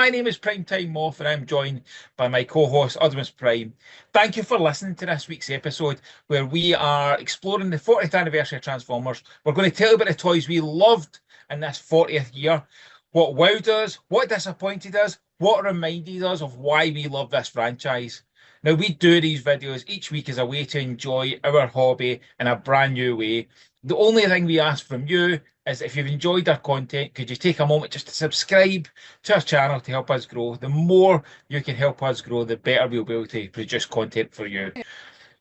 my name is PrimeTime Moff, and I'm joined by my co-host Optimus Prime. Thank you for listening to this week's episode, where we are exploring the 40th anniversary of Transformers. We're going to tell you about the toys we loved in this 40th year, what wowed us, what disappointed us, what reminded us of why we love this franchise. Now, we do these videos each week as a way to enjoy our hobby in a brand new way. The only thing we ask from you is if you've enjoyed our content, could you take a moment just to subscribe to our channel to help us grow? The more you can help us grow, the better we'll be able to produce content for you.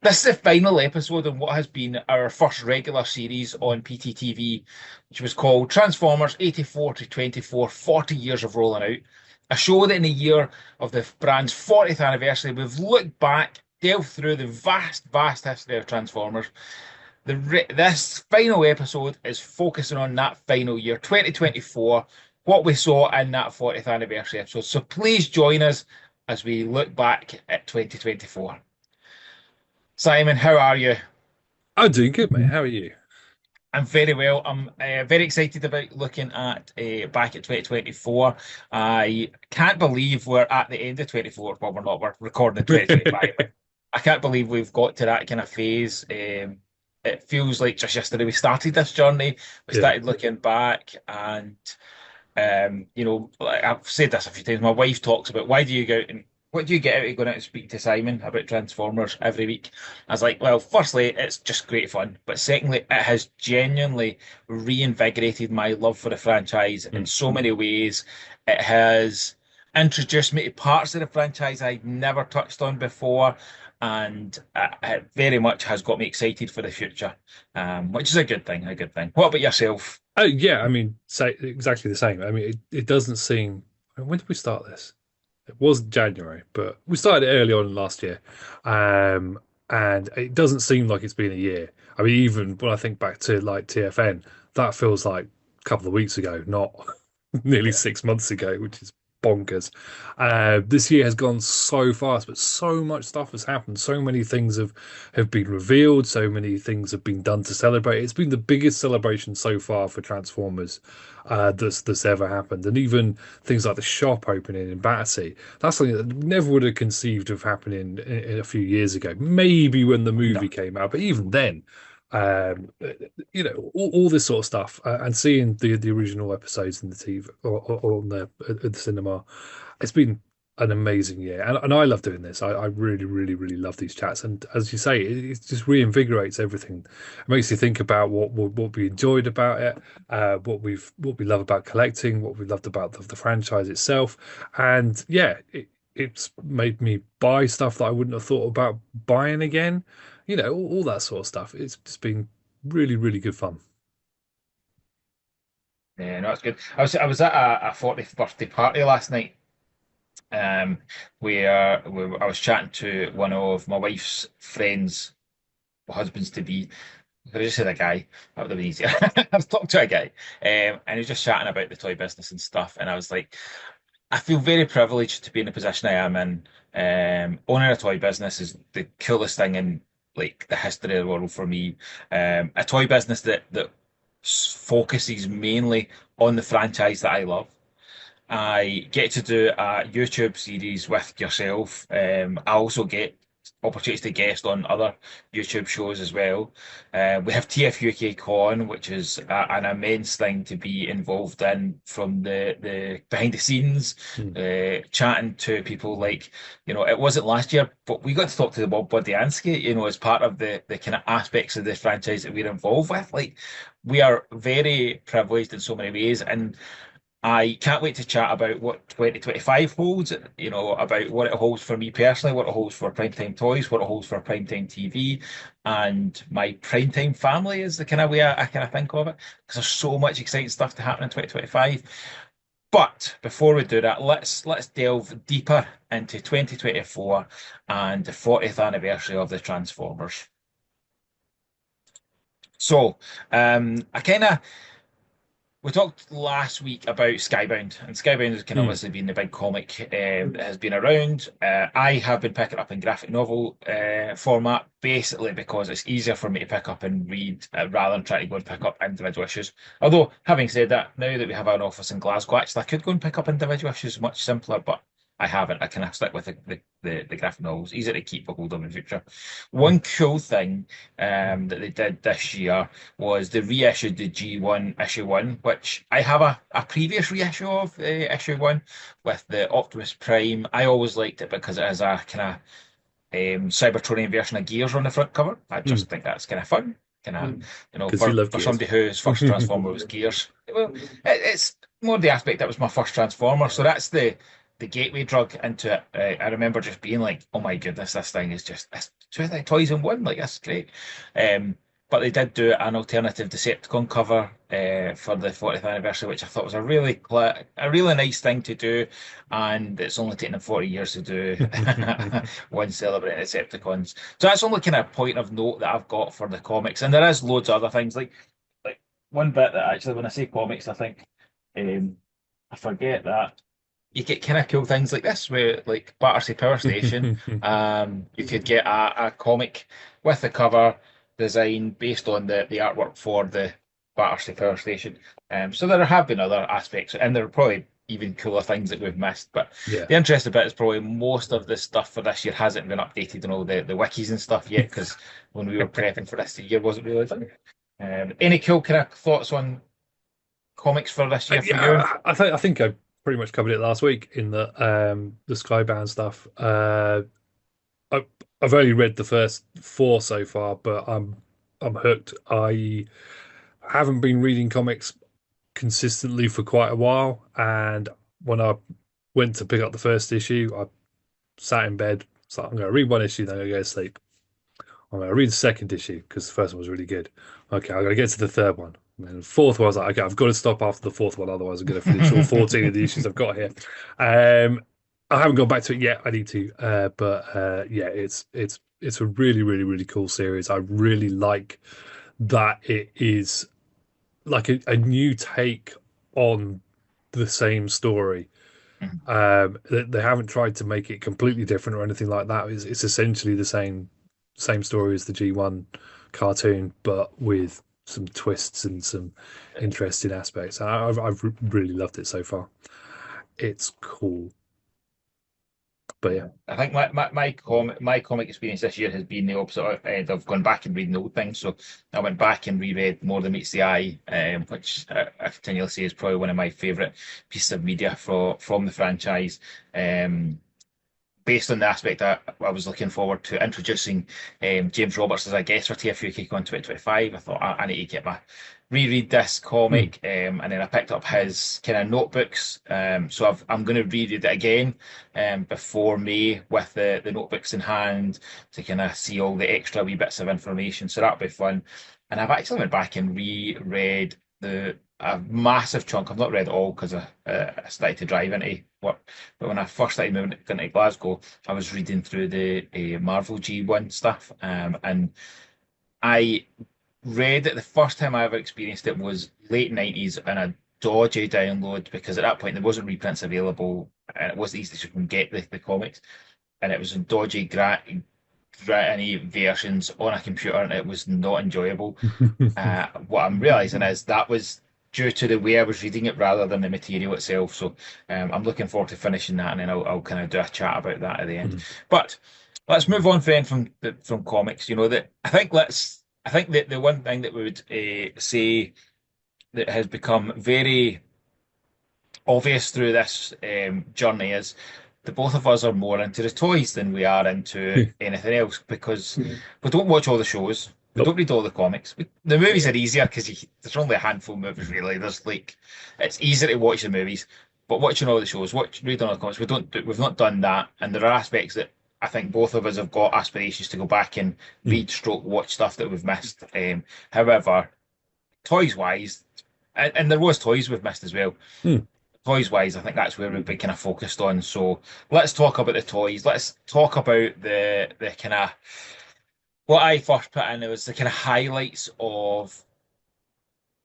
This is the final episode in what has been our first regular series on PTTV, which was called Transformers 84 to 24, 40 Years of Rolling Out. A show that in the year of the brand's 40th anniversary, we've looked back, delved through the vast history of Transformers. This final episode is focusing on that final year, 2024, what we saw in that 40th anniversary episode. So please join us as we look back at 2024. Simon, how are you? I'm doing good, mate. How are you? I'm very well. I'm very excited about looking at back at 2024. I can't believe we're at the end of 24. Well, we're not. We're recording in 2025. I can't believe we've got to that kind of phase. It feels like just yesterday we started this journey. We Yeah. started looking back, and like I've said this a few times. My wife talks about why do you go out and what do you get out of going out and speak to Simon about Transformers every week? I was like, well, firstly, it's just great fun, but secondly, it has genuinely reinvigorated my love for the franchise in Mm. so many ways. It has introduced me to parts of the franchise I'd never touched on before, and it very much has got me excited for the future, which is a good thing. A good thing. What about yourself? Oh, yeah. I mean, say exactly the same. I mean, it doesn't seem. When did we start this? It was January, but we started it early on last year, and it doesn't seem like it's been a year. I mean, even when I think back to like TFN, that feels like a couple of weeks ago, not nearly 6 months ago, which is bonkers. This year has gone so fast, but so much stuff has happened. So many things have been revealed. So many things have been done to celebrate. It's been the biggest celebration so far for Transformers that's ever happened. And even things like the shop opening in Battersea, that's something that never would have conceived of happening in a few years ago. Maybe when the No. movie came out, but even then. Um, all this sort of stuff, and seeing the original episodes in the TV or on the cinema, it's been an amazing year, and I love doing this. I really love these chats, and as you say, it just reinvigorates everything. It makes you think about what we enjoyed about it, what we love about collecting, what we loved about the franchise itself, and yeah, it's made me buy stuff that I wouldn't have thought about buying again. All that sort of stuff. It's just been really good fun. Yeah, no, it's good. I was at a 40th birthday party last night, um, where I was chatting to one of my wife's friends, husbands to be. I just said a guy. That would have been easier. I was talking to a guy, and he was just chatting about the toy business and stuff. And I was like, I feel very privileged to be in the position I am in. Owning a toy business is the coolest thing in like the history of the world for me. A toy business that focuses mainly on the franchise that I love. I get to do a YouTube series with yourself. I also get opportunities to guest on other YouTube shows as well. We have TF UK Con, which is an immense thing to be involved in from the behind the scenes, Mm. chatting to people like, it wasn't last year, but we got to talk to the Bob Budiansky, as part of the kind of aspects of the franchise that we're involved with. Like, we are very privileged in so many ways, and I can't wait to chat about what 2025 holds, about what it holds for me personally, what it holds for Primetime Toys, what it holds for Primetime TV, and my Primetime family is the kind of way I kind of think of it, because there's so much exciting stuff to happen in 2025. But before we do that, let's delve deeper into 2024 and the 40th anniversary of the Transformers. So, I kind of We talked last week about Skybound, and Skybound has kind of Hmm. obviously been the big comic that has been around. I have been picking up in graphic novel format, basically because it's easier for me to pick up and read rather than trying to go and pick up individual issues. Although, having said that, now that we have an office in Glasgow, actually, I could go and pick up individual issues much simpler, but I haven't. I kind of stick with the graphic novels, easier to keep a hold of in the future. One cool thing that they did this year was they reissued the G1 issue one, which I have a previous reissue of issue one with the Optimus Prime. I always liked it because it has a kind of Cybertronian version of Gears on the front cover. I Hmm. just think that's kind of fun. Kind of, Because you love for Gears. somebody whose first Transformer was Gears. Well, it's more the aspect that was my first Transformer, so that's the gateway drug into it. I remember just being like, "Oh my goodness, this thing is just it's two like toys in one. Like that's great." Um, but they did do an alternative Decepticon cover for the 40th anniversary, which I thought was a really nice thing to do, and it's only taken them 40 years to do one celebrating Decepticons. So that's only kind of point of note that I've got for the comics, and there is loads of other things like one bit that actually when I say comics, I think um, I forget that you get kind of cool things like this, where like Battersea Power Station, you could get a comic with the cover design based on the artwork for the Battersea Power Station. So there have been other aspects, and there are probably even cooler things that we've missed. But Yeah. the interesting bit is probably most of the stuff for this year hasn't been updated on all the wikis and stuff yet, because when we were prepping for this, the year wasn't really done. Any cool kind of thoughts on comics for this year for you? Yeah, I think I pretty much covered it last week in the Skybound stuff. I, I've only read the first four so far, but I'm hooked. I haven't been reading comics consistently for quite a while, and when I went to pick up the first issue, I sat in bed. So I'm going to read one issue, then I'm going to go to sleep. I'm going to read the second issue because the first one was really good. Okay, I'm going to get to the third one. And then the fourth one, I was like, okay, I've got to stop after the fourth one, otherwise I'm going to finish all 14 of the issues I've got here. I haven't gone back to it yet. I need to, but yeah, it's a really, really, really cool series. I really like that it is like a new take on the same story. They haven't tried to make it completely different or anything like that. It's essentially the same story as the G1 cartoon, but with some twists and some interesting aspects. I've really loved it so far. It's cool, but yeah. Yeah. I think my comic experience this year has been the opposite end of going back and reading old things. So I went back and reread More Than Meets the Eye, which I continually say is probably one of my favourite pieces of media from the franchise. Um, Based on the aspect that I was looking forward to introducing James Roberts as a guest for TFUK 2025, I thought I need to get my reread this Hmm. comic, and then I picked up his kind of notebooks. So I'm going to reread it again before May with the notebooks in hand to kind of see all the extra wee bits of information. So that'll be fun. And I've actually went back and reread a massive chunk. I've not read it all because I started to drive into work. But when I first started moving into Glasgow, I was reading through the Marvel G1 stuff, and I read it the first time I ever experienced it was late 90s and a dodgy download because at that point there wasn't reprints available and it wasn't easy to get the comics. And it was in dodgy grainy versions on a computer and it was not enjoyable. What I'm realizing is that was due to the way I was reading it rather than the material itself. So I'm looking forward to finishing that, and then I'll kind of do a chat about that at the end. But let's move on then from comics. You know that I think that the one thing that we would say that has become very obvious through this journey is the both of us are more into the toys than we are into anything else because we don't watch all the shows. We don't Nope. read all the comics. The movies are easier because there's only a handful of movies really. It's easier to watch the movies, but watching all the shows, reading all the comics, we've not done that. And there are aspects that I think both of us have got aspirations to go back and read, stroke, watch stuff that we've missed. However, toys wise, and there was toys we've missed as well toys wise, I think that's where we've been kind of focused on. So let's talk about the toys. Let's talk about the kind of what I first put in. It was the kind of highlights of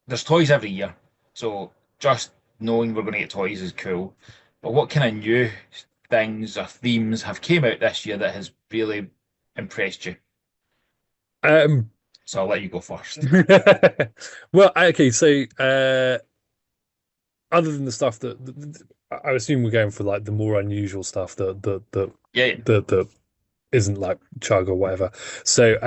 there's toys every year. So just knowing we're going to get toys is cool. But what kind of new things or themes have came out this year that has really impressed you? Um, So I'll let you go first. well, okay, so other than the stuff I assume we're going for like the more unusual stuff Yeah, yeah. that isn't like chug or whatever. So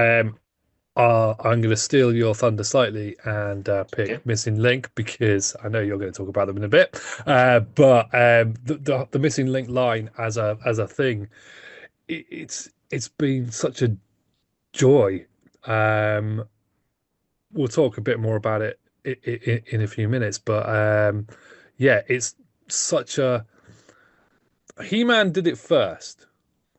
I'm going to steal your thunder slightly and Okay. pick Missing Link because I know you're going to talk about them in a bit. But the Missing Link line as a thing, it's been such a joy. Um, we'll talk a bit more about it in a few minutes, but yeah, it's such a He-Man did it first.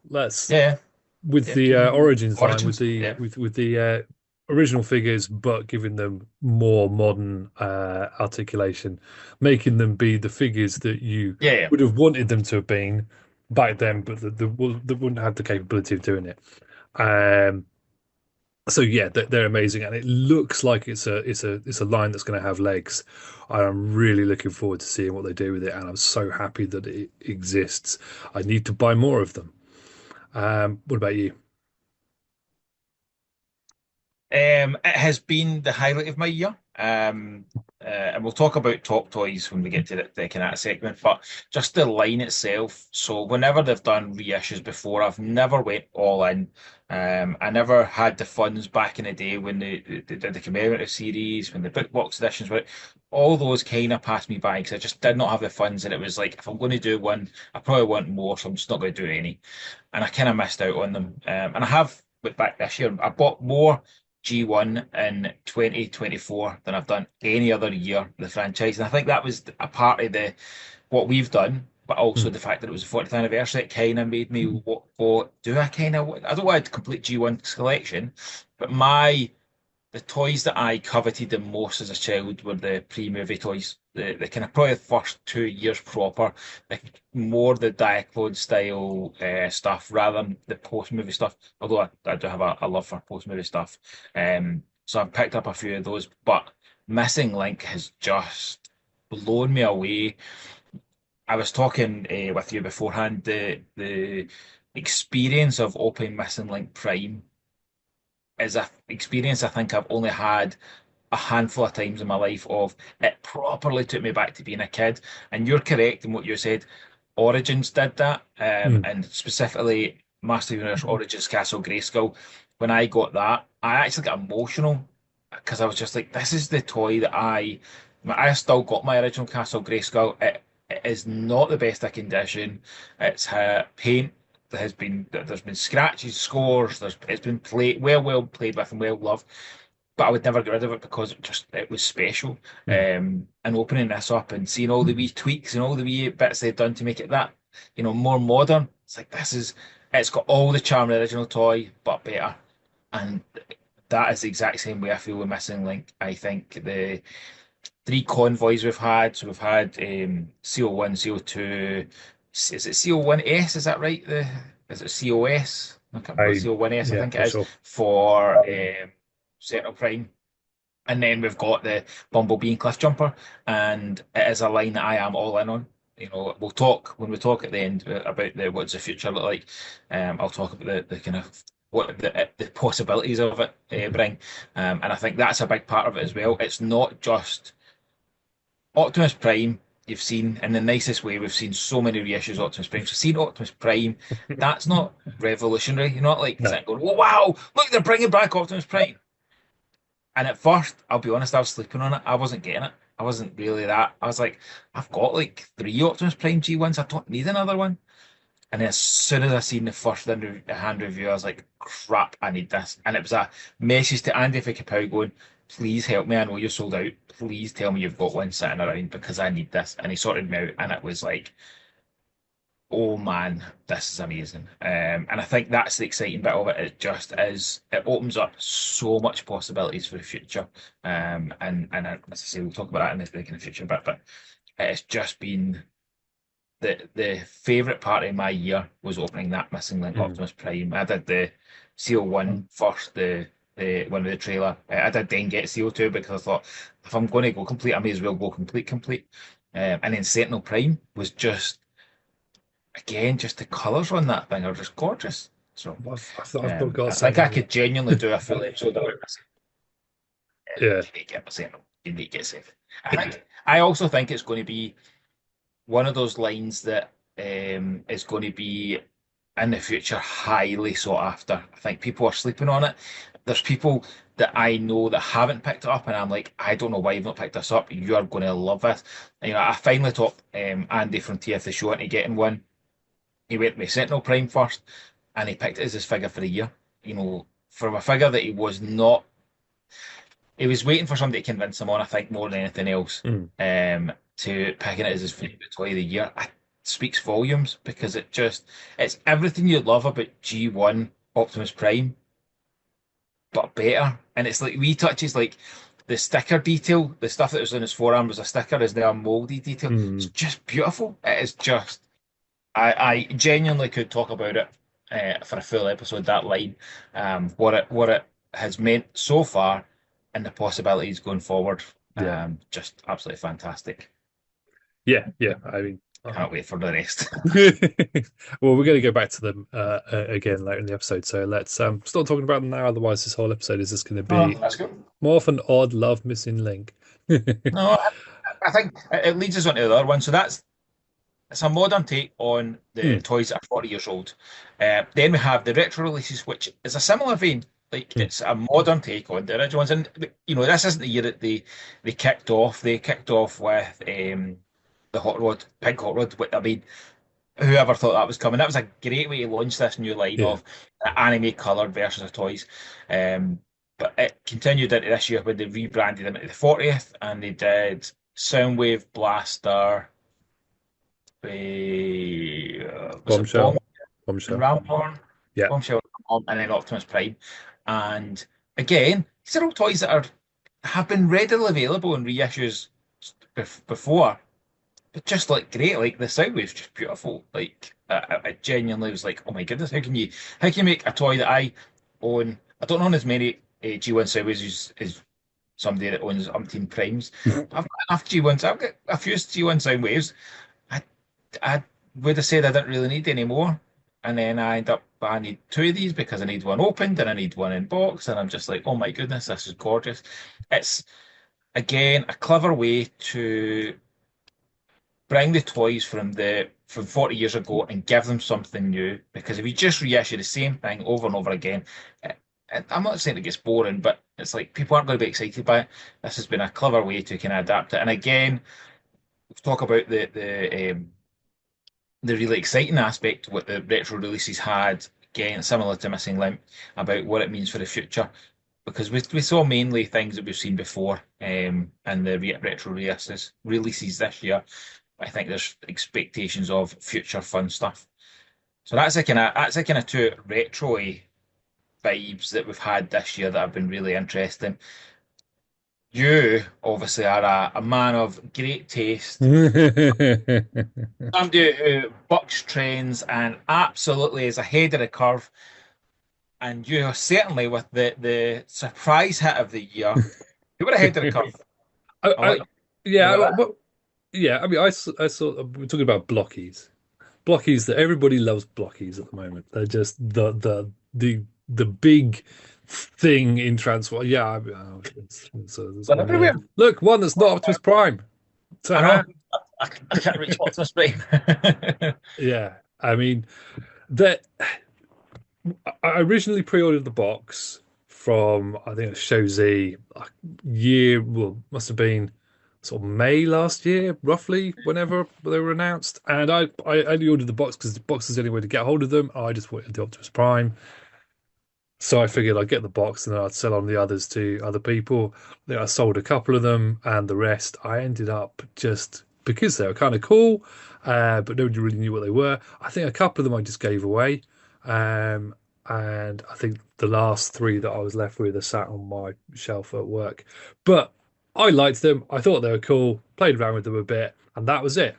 Let's Yeah, with yeah. the Origins line with Origins. the Yeah, with the original figures, but giving them more modern articulation, making them be the figures that you yeah, yeah. would have wanted them to have been back then, but that wouldn't have the capability of doing it. Um, so yeah, they're amazing, and it looks like it's a line that's going to have legs. I'm really looking forward to seeing what they do with it, and I'm so happy that it exists. I need to buy more of them. What about you? It has been the highlight of my year. And we'll talk about top toys when we get to the kind of segment, but just the line itself. So whenever they've done reissues before, I've never went all in. I never had the funds back in the day when they did the commemorative series, when the book box editions were. All those kind of passed me by because I just did not have the funds, and it was like if I'm going to do one, I probably want more, so I'm just not going to do any. And I kind of missed out on them. And I have went back this year. I bought more G1 in 2024 than I've done any other year of the franchise. And I think that was a part of the what we've done, but also Hmm. the fact that it was the 40th anniversary. It kind of made me what do I kind of I don't want a complete G1 collection, but the toys that I coveted the most as a child were the pre-movie toys. The kind of probably the first 2 years proper, more the Diaclone style stuff rather than the post-movie stuff. Although I do have a love for post-movie stuff. So I've picked up a few of those, but Missing Link has just blown me away. I was talking with you beforehand, the experience of opening Missing Link Prime is a experience I think I've only had a handful of times in my life of it properly took me back to being a kid. And you're correct in what you said. Origins did that, Hmm. and specifically Master Universe Origins Castle Grayskull. When I got that, I actually got emotional because I was just like, this is the toy that I still got my original Castle Grayskull. It is not the best of condition. It's paint that there's been scratches, scores. It's been played well played with and well loved, but I would never get rid of it because it was special. Hmm. And opening this up and seeing all the wee tweaks and all the wee bits they've done to make it that, more modern. It's like it's got all the charm of the original toy, but better. And that is the exact same way I feel with Missing Link. I think the three convoys we've had, so we've had CO1, CO2, is it CO1S? Is that right? Is it COS? I can't remember. I CO1S, I Yeah, think it not is sure. for Sentinel Prime. And then we've got the Bumblebee and Cliffjumper, and it is a line that I am all in on. We'll talk when we talk at the end about the what's the future look like. I'll talk about the kind of what the possibilities of it bring, and I think that's a big part of it as well. It's not just Optimus Prime. You've seen in the nicest way. We've seen so many reissues of Optimus Prime. So seeing Optimus Prime, that's not revolutionary. You're not like No. sitting going, "Oh, wow, look, they're bringing back Optimus Prime." And at first, I'll be honest, I was sleeping on it. I wasn't getting it. I wasn't really that. I was like, I've got like three Optimus Prime G1s. I don't need another one. And then as soon as I seen the first hand review, I was like, crap, I need this. And it was a message to Andy Fickapau going, please help me. I know you're sold out. Please tell me you've got one sitting around because I need this. And he sorted me out. And it was like, oh man, this is amazing. And I think that's the exciting bit of it. It just is, it opens up so much possibilities for the future. And as I say, we'll talk about that in the kind of future bit, but it's just been the favourite part of my year was opening that Missing Link Hmm. Optimus Prime. I did the CO1 first, the one of the trailer. I did then get CO2 because I thought if I'm going to go complete, I may as well go complete. And then Sentinel Prime was just again just the colours on that thing are just gorgeous. So I've not got I think I something. could genuinely do a full episode about this. Yeah, You need to get Sentinel. You need to get safe. I also think it's going to be one of those lines that is going to be in the future highly sought after. I think people are sleeping on it. There's people that I know that haven't picked it up, and I'm like, I don't know why you've not picked this up. You are going to love it. You know, I finally talked Andy from TF the Show into getting one. He went with Sentinel Prime first, and he picked it as his figure for the year. You know, from a figure that he was not, he was waiting for somebody to convince him on. I think more than anything else, mm, to picking it as his favorite toy of the year. It speaks volumes because it's everything you love about G1 Optimus Prime, but better. And it's like wee touches like the sticker detail, the stuff that was on his forearm was a sticker, is now a moldy detail. It's mm, just beautiful. It is just, I genuinely could talk about it for a full episode, that line, what it has meant so far and the possibilities going forward. yeah, Just absolutely fantastic. yeah. I mean, Can't wait for the rest. well, we're going to go back to them again later in the episode. So let's start talking about them now. Otherwise, this whole episode is just going to Oh, be that's good. more of an odd love missing link. No, I think it leads us on to the other one. So it's a modern take on the Mm, toys that are 40 years old. Then we have the retro releases, which is a similar vein. Like mm. it's a modern take on the original ones, and you know this isn't the year that they kicked off. They kicked off with the Hot Rod, Pink Hot Rod. I mean, whoever thought that was coming? That was a great way to launch this new line Yeah, of anime colored versions of toys. But it continued into this year when they rebranded them at the 40th, and they did Soundwave Blaster, was it Bomb bombshell, and bombshell. Ramhorn, Yeah, Bombshell, and then Optimus Prime. And again, these are all toys that have been readily available in reissues before, but just like great. Like the sound was just beautiful. Like I genuinely was like, oh my goodness, how can you make a toy that I own? I don't own as many G1 Soundwaves as somebody that owns umpteen primes. I've got enough G1s. I've got a few G1 Soundwaves. I I would have said I didn't really need any more. And then I need two of these because I need one opened and I need one in box. And I'm just like, oh my goodness, this is gorgeous. It's again a clever way to bring the toys from 40 years ago and give them something new. Because if you just reissue the same thing over and over again, I'm not saying it gets boring, but it's like people aren't going to be excited by it. This has been a clever way to kind of adapt it. And again, we talk about the really exciting aspect what the retro releases had, again, similar to Missing Link, about what it means for the future. Because we saw mainly things that we've seen before in the retro releases this year. I think there's expectations of future fun stuff. So that's the kind of two retro vibes that we've had this year that have been really interesting. You obviously are a man of great taste, somebody who bucks trends and absolutely is ahead of the curve. And you are certainly with the surprise hit of the year. You were ahead of the curve. I, I'll let I, you yeah, know that. well, yeah. I mean, I saw we're talking about blockies, blockies that everybody loves blockies at the moment. They're just the big thing in transfer. Yeah, it's But one of everywhere. the look one that's not Optimus Prime. I know. Ta-ha. I can't reach what's this brain. Yeah, I mean that. I originally pre-ordered the box from I think it was Show Z a year, well, must have been sort of May last year, roughly, whenever they were announced. And I only ordered the box because the box is the only way to get hold of them. I just wanted the Optimus Prime. So I figured I'd get the box and then I'd sell on the others to other people. Then I sold a couple of them, and the rest I ended up just because they were kind of cool, but nobody really knew what they were. I think a couple of them I just gave away. Um, and I think the last three that I was left with are sat on my shelf at work. But I liked them. I thought they were cool. Played around with them a bit, and that was it.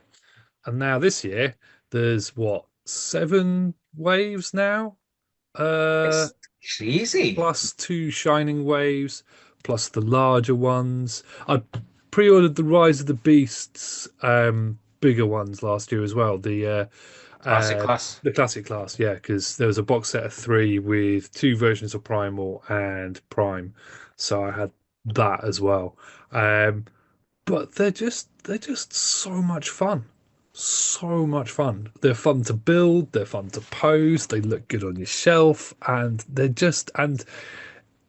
And now this year, there's what, 7 waves now? Uh, It's crazy. plus two Shining Waves, plus the larger ones. I pre-ordered the Rise of the Beasts, bigger ones last year as well. Classic Uh, class. the classic class, yeah, because there was a box set of three with two versions of Primal and Prime, so I had that as well. But they're just so much fun. So much fun. They're fun to build, they're fun to pose, they look good on your shelf, and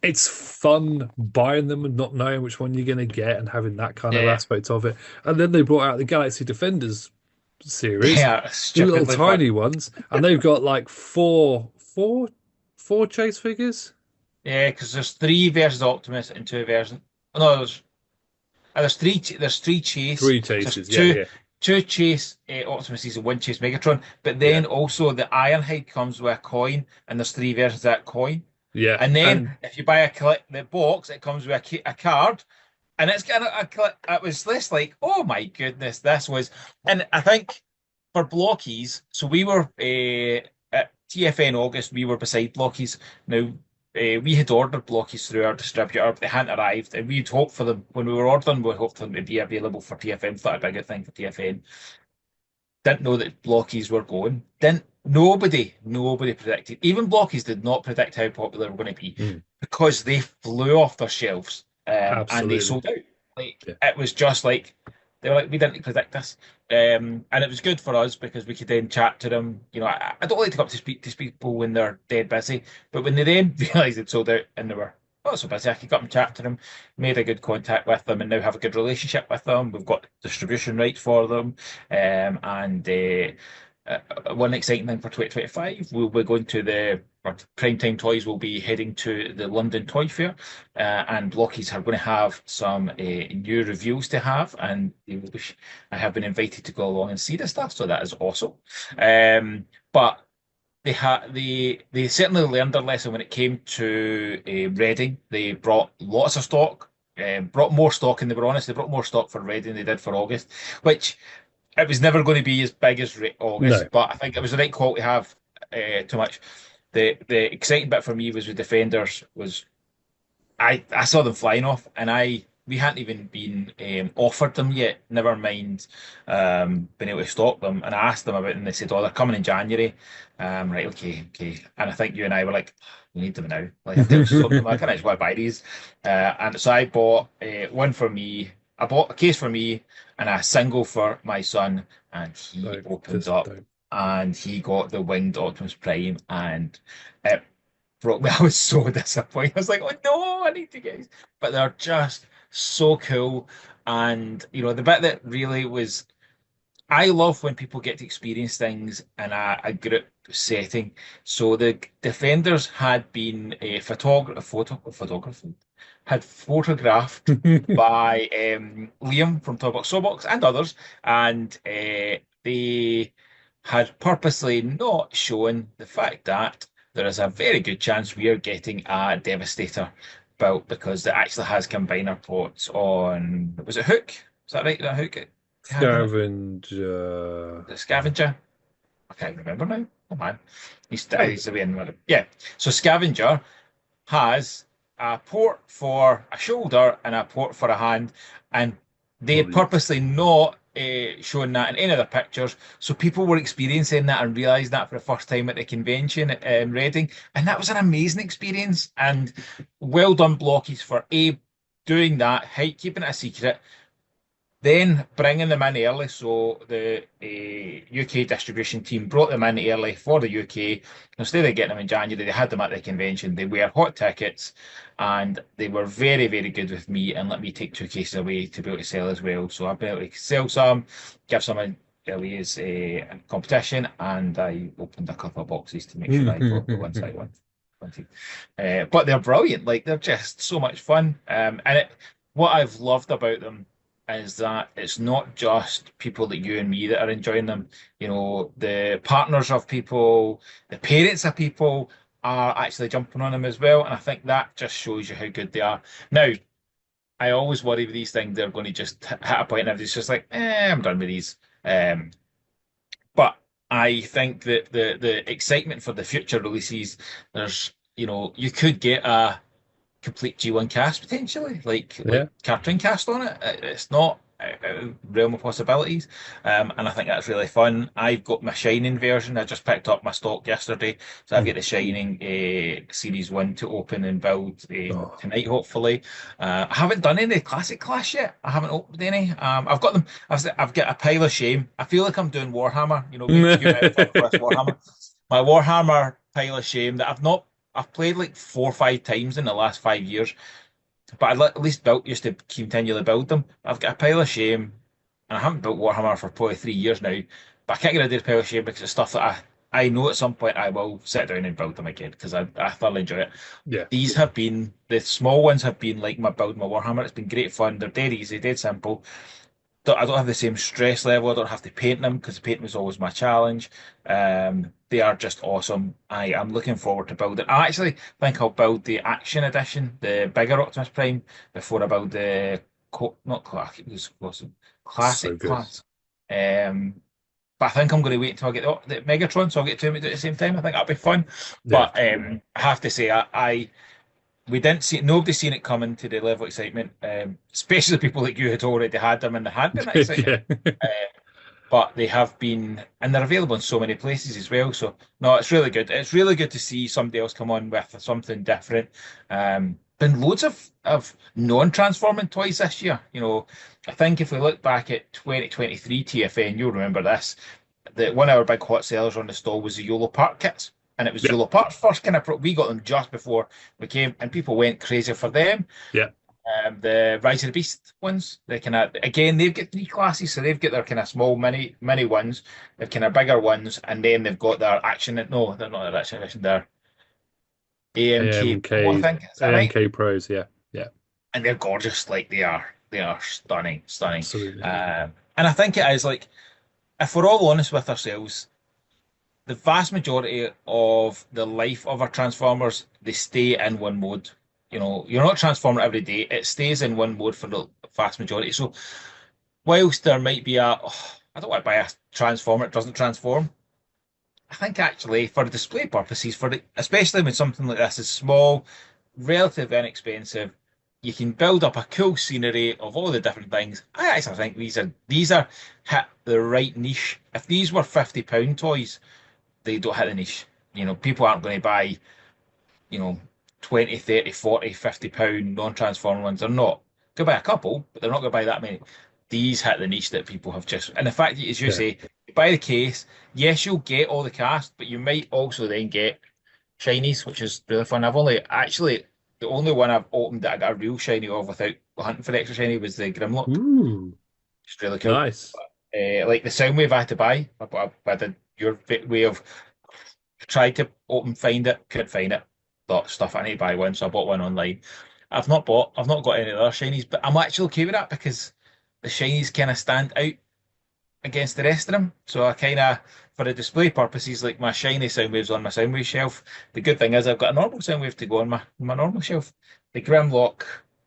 it's fun buying them and not knowing which one you're going to get and having that kind of Yeah. aspect of it. And then they brought out the Galaxy Defenders They series, are the little stupidly fun. tiny ones, and they've got like four chase figures, Yeah, because there's three versions of Optimus and two versions. Oh, no, there's three chase. three There's chases. Yeah, yeah, two chase Optimuses and one chase Megatron. But yeah, then also the Ironhide comes with a coin, and there's three versions of that coin. yeah. And then And if you buy the box, it comes with a card, and it's got it was this like, oh my goodness, this was, and I think for Blockies, so we were at TFN August, we were beside Blockies. Now we had ordered Blockies through our distributor, but they hadn't arrived, and we'd hoped for them when we were ordering. We hoped for them to be available for TFN. Thought it'd be a good thing for TFN. Didn't know that Blockies were going. Didn't nobody predicted. Even Blockies did not predict how popular they were going to be mm, because they flew off their shelves and they absolutely, sold out. Like yeah. it was just like they were like, we didn't predict this. And it was good for us because we could then chat to them. You know, I don't like to go up to speak to people when they're dead busy, but when they then realised they'd sold out and they were not so busy, I could go up and chat to them, made a good contact with them, and now have a good relationship with them. We've got distribution rights for them, and one exciting thing for 2025, we'll be going to or PrimeTime Toys will be heading to the London Toy Fair, and Blockies are going to have some new reveals to have, and I have been invited to go along and see the stuff, so that is awesome. But they certainly learned their lesson when it came to Reading. They brought lots of stock, brought more stock, and they were honest, they brought more stock for Reading than they did for August, which it was never going to be as big as No. August, but I think it was the right call to have too much. The exciting bit for me was with Defenders was I saw them flying off, and we hadn't even been offered them yet. Never mind being able to stock them. And I asked them about it, and they said, "Oh, they're coming in January." Right, okay, okay. And I think you and I were like, "We need them now." Like I've just sold them. I kind of just want to buy these. And so I bought one for me. I bought a case for me and a single for my son, and he Don't, opened just up don't. and he got the winged Optimus Prime, and it broke me. I was so disappointed. I was like, oh no, I need to get these. But they're just so cool. And you know, the bit that really was I love when people get to experience things in a group setting. So the defenders had been a photographer had photographed by Liam from Toybox Soapbox and others, and they had purposely not shown the fact that there is a very good chance we are getting a Devastator built because it actually has combiner ports on. Was it Hook? Is that right? That Hook it had in it? Scavenger. The Scavenger? I can't remember now. Oh man, Oh, he's away in the yeah. So Scavenger has a port for a shoulder and a port for a hand, and they had brilliant. purposely not shown that in any of their pictures, so people were experiencing that and realised that for the first time at the convention at Reading, and that was an amazing experience. And well done, Blockies, for doing that, keeping it a secret, then bringing them in early. So the UK distribution team brought them in early for the UK. Instead of getting them in January, they had them at the convention. They were hot tickets, and they were very, very good with me and let me take two cases away to be able to sell as well. So I've been able to sell some, give some away as a competition, and I opened a couple of boxes to make sure I got the ones I wanted. But they're brilliant. Like they're just so much fun. What I've loved about them is that it's not just people like you and me that are enjoying them. You know, the partners of people, the parents of people are actually jumping on them as well. And I think that just shows you how good they are. Now, I always worry with these things, they're going to just hit a point and everybody's just like, I'm done with these. But I think that the excitement for the future releases, there's, you could get a complete G1 cast potentially, like Yeah. cartoon cast on it. It's not out of realm of possibilities, and I think that's really fun. I've got my Shining version. I just picked up my stock yesterday, so I've Mm. got the Shining Series 1 to open and build Oh, tonight, hopefully. I haven't done any Classic Clash yet. I haven't opened any. I've got them. I've got a pile of shame. I feel like I'm doing Warhammer. You met me for this Warhammer. My Warhammer pile of shame that I've played like 4 or 5 times in the last 5 years, but I at least used to continually build them. I've got a pile of shame, and I haven't built Warhammer for probably 3 years now. But I can't get rid of the pile of shame because it's stuff that I know at some point I will sit down and build them again because I thoroughly enjoy it. yeah. The small ones have been like my Warhammer. It's been great fun. They're dead easy, dead simple. I don't have the same stress level. I don't have to paint them because painting was always my challenge. They are just awesome. I am looking forward to building. I actually think I'll build the Action Edition, the bigger Optimus Prime, before I build the not classic, it was So classic good. class. But I think I'm going to wait until I get the Megatron, so I'll get two of them at the same time. I think that'll be fun. Yeah. But I have to say, I we didn't see nobody's seen it coming to the level of excitement, especially people like you had already had them and they had been excited. Yeah. Uh, but they have been, and they're available in so many places as well. So no, it's really good. It's really good to see somebody else come on with something different. Been loads of non-transforming toys this year. I think if we look back at 2023 TFN, you'll remember this. That one of our big hot sellers on the stall was the YOLO Park kits. And it was Yeah. YOLO Park's first kind of we got them just before we came, and people went crazy for them. Yeah. The Rise of the Beast ones, they kind of again they've got three classes, so they've got their kind of small mini ones, they've kind of bigger ones, and then they've got their action. No, they're not their action edition. They're AMK Pro, I AMK think. Is that right? AMK Pros. Yeah. Yeah. And they're gorgeous. Like they are stunning, stunning. Absolutely. And I think it is like, if we're all honest with ourselves, the vast majority of the life of our Transformers, they stay in one mode. You're not transforming every day. It stays in one mode for the vast majority. So whilst there might be I don't want to buy a Transformer that doesn't transform. I think actually for display purposes, especially when something like this is small, relatively inexpensive, you can build up a cool scenery of all the different things. I actually think these are hit the right niche. If these were £50 toys, they don't hit the niche. People aren't going to buy, you know, 20, 30, 40, £50 non-transformer ones. They're not. Could buy a couple, but they're not going to buy that many. These hit the niche that people have just. And the fact that, as you Yeah. say, you buy the case, yes, you'll get all the cast, but you might also then get shinies, which is really fun. The only one I've opened that I got a real shiny of without hunting for the extra shiny was the Grimlock. Ooh, It's really cool. nice. Like the Soundwave I had to buy. I did your way of tried to open find it, couldn't find it. Thought stuff I need to buy one, so I bought one online. I've not got any other shinies, but I'm actually okay with that because the shinies kind of stand out against the rest of them. So I kind of, for the display purposes, like my shiny Soundwave's on my Soundwave shelf. The good thing is I've got a normal Soundwave to go on my normal shelf. The Grimlock,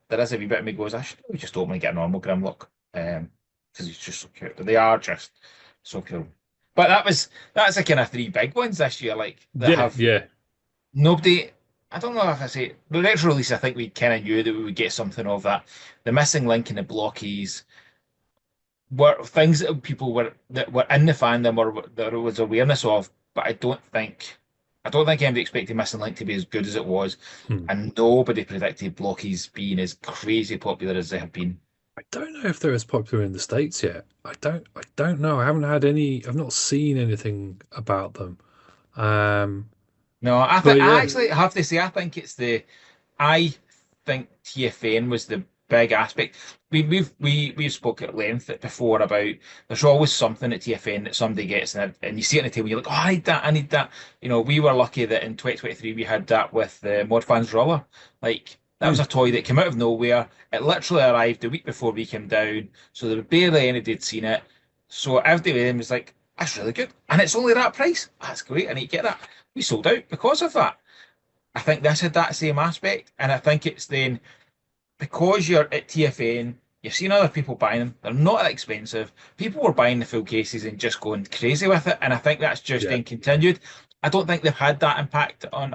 there is a wee bit of me goes, I should probably just open and get a normal Grimlock. Because it's just so cute. They are just so cool. But that's the kind of three big ones this year, like that Yeah, have yeah, nobody. I don't know if I say the next release. I think we kind of knew that we would get something of that. The missing link and the blockies were things that were in the fandom or there was awareness of, but I don't think anybody expected Missing Link to be as good as it was, Hmm. and nobody predicted blockies being as crazy popular as they have been. I don't know if they're as popular in the States yet. I don't know. I haven't had any. I've not seen anything about them. Um, No, but I yeah, actually have to say I think TFN was the big aspect. We've spoke at length before about there's always something at TFN that somebody gets and you see it on the table and you're like, oh, I need that, I need that. We were lucky that in 2023 we had that with the Mod Fans Roller. Like that was hmm, a toy that came out of nowhere. It literally arrived the week before we came down, so there was barely anybody had seen it. So everybody was like, that's really good. And it's only that price. That's great. I need to get that. We sold out because of that. I think this had that same aspect. And I think it's then because you're at TFN, You've seen other people buying them. They're not that expensive. People were buying the full cases and just going crazy with it. And I think that's just Yeah, then continued. I don't think they've had that impact on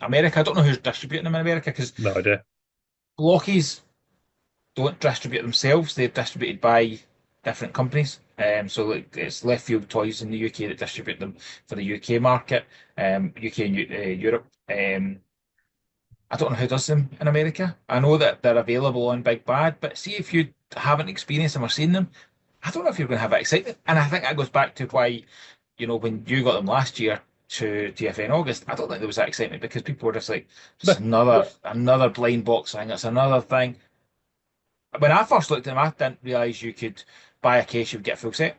America. I don't know who's distributing them in America because no idea. Blockies don't distribute themselves. They're distributed by different companies. So like it's Left Field Toys in the UK that distribute them for the UK market, UK and Europe. I don't know who does them in America. I know that they're available on Big Bad, but see if you haven't experienced them or seen them, I don't know if you're going to have that excitement. And I think that goes back to why, when you got them last year to TFA in August, I don't think there was that excitement because people were just like, just But another blind box thing. It's another thing. When I first looked at them, I didn't realise you could buy a case, you would get a full set.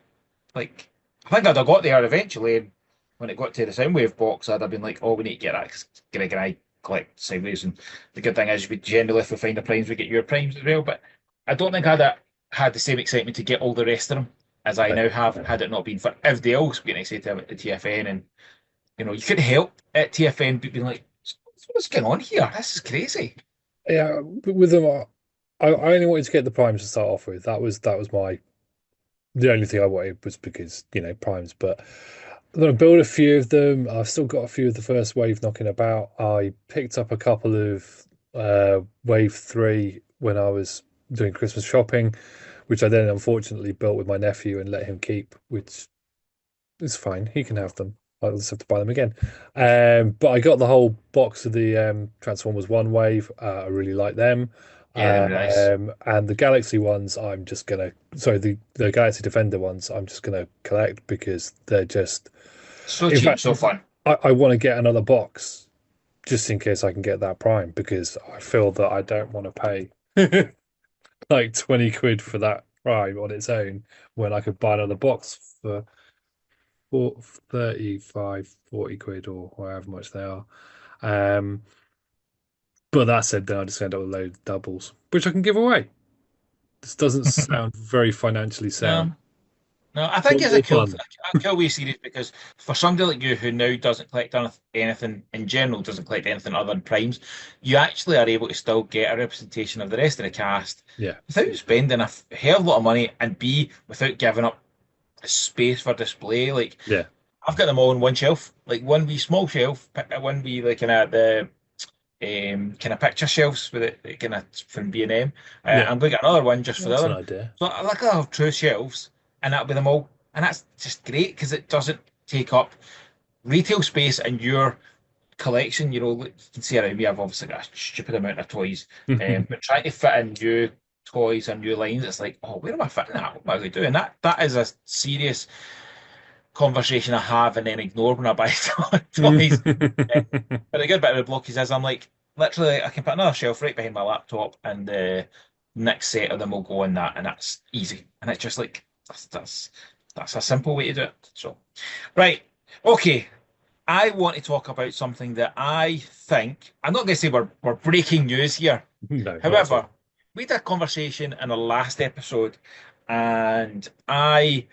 Like, I think I'd have got there eventually. And when it got to the Soundwave box, I'd have been like, oh, we need to get that 'cause Greg and I collect Sideways. And the good thing is, we generally, if we find the primes, we get your primes as well. But I don't think had the same excitement to get all the rest of them as I no. now have, had it not been for everybody else getting excited about the TFN. And, you couldn't help at TFN but being like, what's going on here? This is crazy. Yeah, but with them, I only wanted to get the primes to start off with. That was my the only thing I wanted was because primes. But I'm gonna build a few of them. I've still got a few of the first wave knocking about. I picked up a couple of wave three when I was doing Christmas shopping, which I then unfortunately built with my nephew and let him keep, which is fine. He can have them. I'll just have to buy them again. But I got the whole box of the Transformers One Wave. I really like them. Yeah, they're really nice. And the Galaxy ones, I'm just gonna. Sorry, the Galaxy Defender ones, I'm just gonna collect because they're just. So In cheap, fact, so fun. I want to get another box just in case I can get that Prime because I feel that I don't want to pay like 20 quid for that Prime on its own when I could buy another box for 35, 40 quid or however much they are. Um, but that said, then I just end up with a load of doubles, which I can give away. This doesn't sound very financially sound, No. No, I but think it's more fun. a cool wee series because for somebody like you who now doesn't collect anything in general, doesn't collect anything other than primes, you actually are able to still get a representation of the rest of the cast Yeah, without spending a hell of a lot of money and B, without giving up space for display. Like yeah, I've got them all on one shelf, like one wee small shelf, one wee like kind of the kind of picture shelves with it kind of from B&M. yeah. I'm going to get another one just for the That's other an one. idea. So I like I have two shelves, and that'll be them all. And that's just great because it doesn't take up retail space in your collection. Like, you can see around me, I've obviously got a stupid amount of toys. But trying to fit in new toys and new lines, it's like, oh, where am I fitting that? What am I doing? That is a serious conversation I have and then ignore when I buy toys. But the good bit of the blockies is I'm like, literally, I can put another shelf right behind my laptop, and the next set of them will go in that, and that's easy. And it's just like that's a simple way to do it. So, right, okay. I want to talk about something that I think I'm not going to say we're breaking news here. No, not at all. However, we had a conversation in our last episode, and I've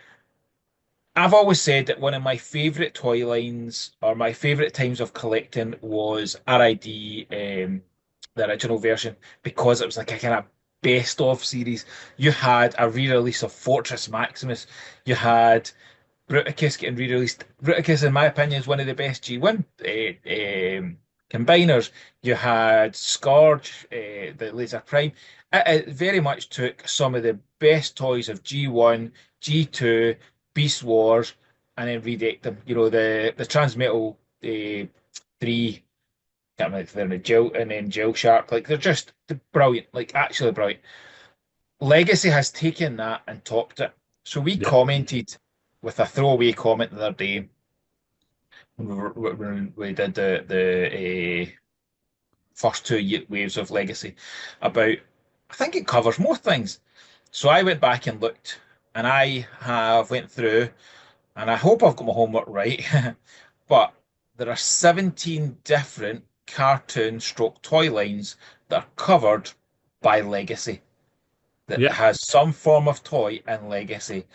always said that one of my favourite toy lines or my favourite times of collecting was RID, the original version, because it was like a kind of best of series. You had a re-release of Fortress Maximus. You had Bruticus getting re-released. Bruticus, in my opinion, is one of the best G1 combiners. You had Scourge, the Laser Prime. It very much took some of the best toys of G1, G2, Beast Wars, and then redecked them. The Transmetal three, can't remember if they're in a gel and then Gel Shark. Like they're brilliant, like actually brilliant. Legacy has taken that and topped it. So we Yeah, commented with a throwaway comment the other day when we did the first two waves of Legacy about, I think it covers more things. So I went back and looked, and I have went through, and I hope I've got my homework right, but there are 17 different cartoon stroke toy lines that are covered by Legacy that yeah. has some form of toy in Legacy.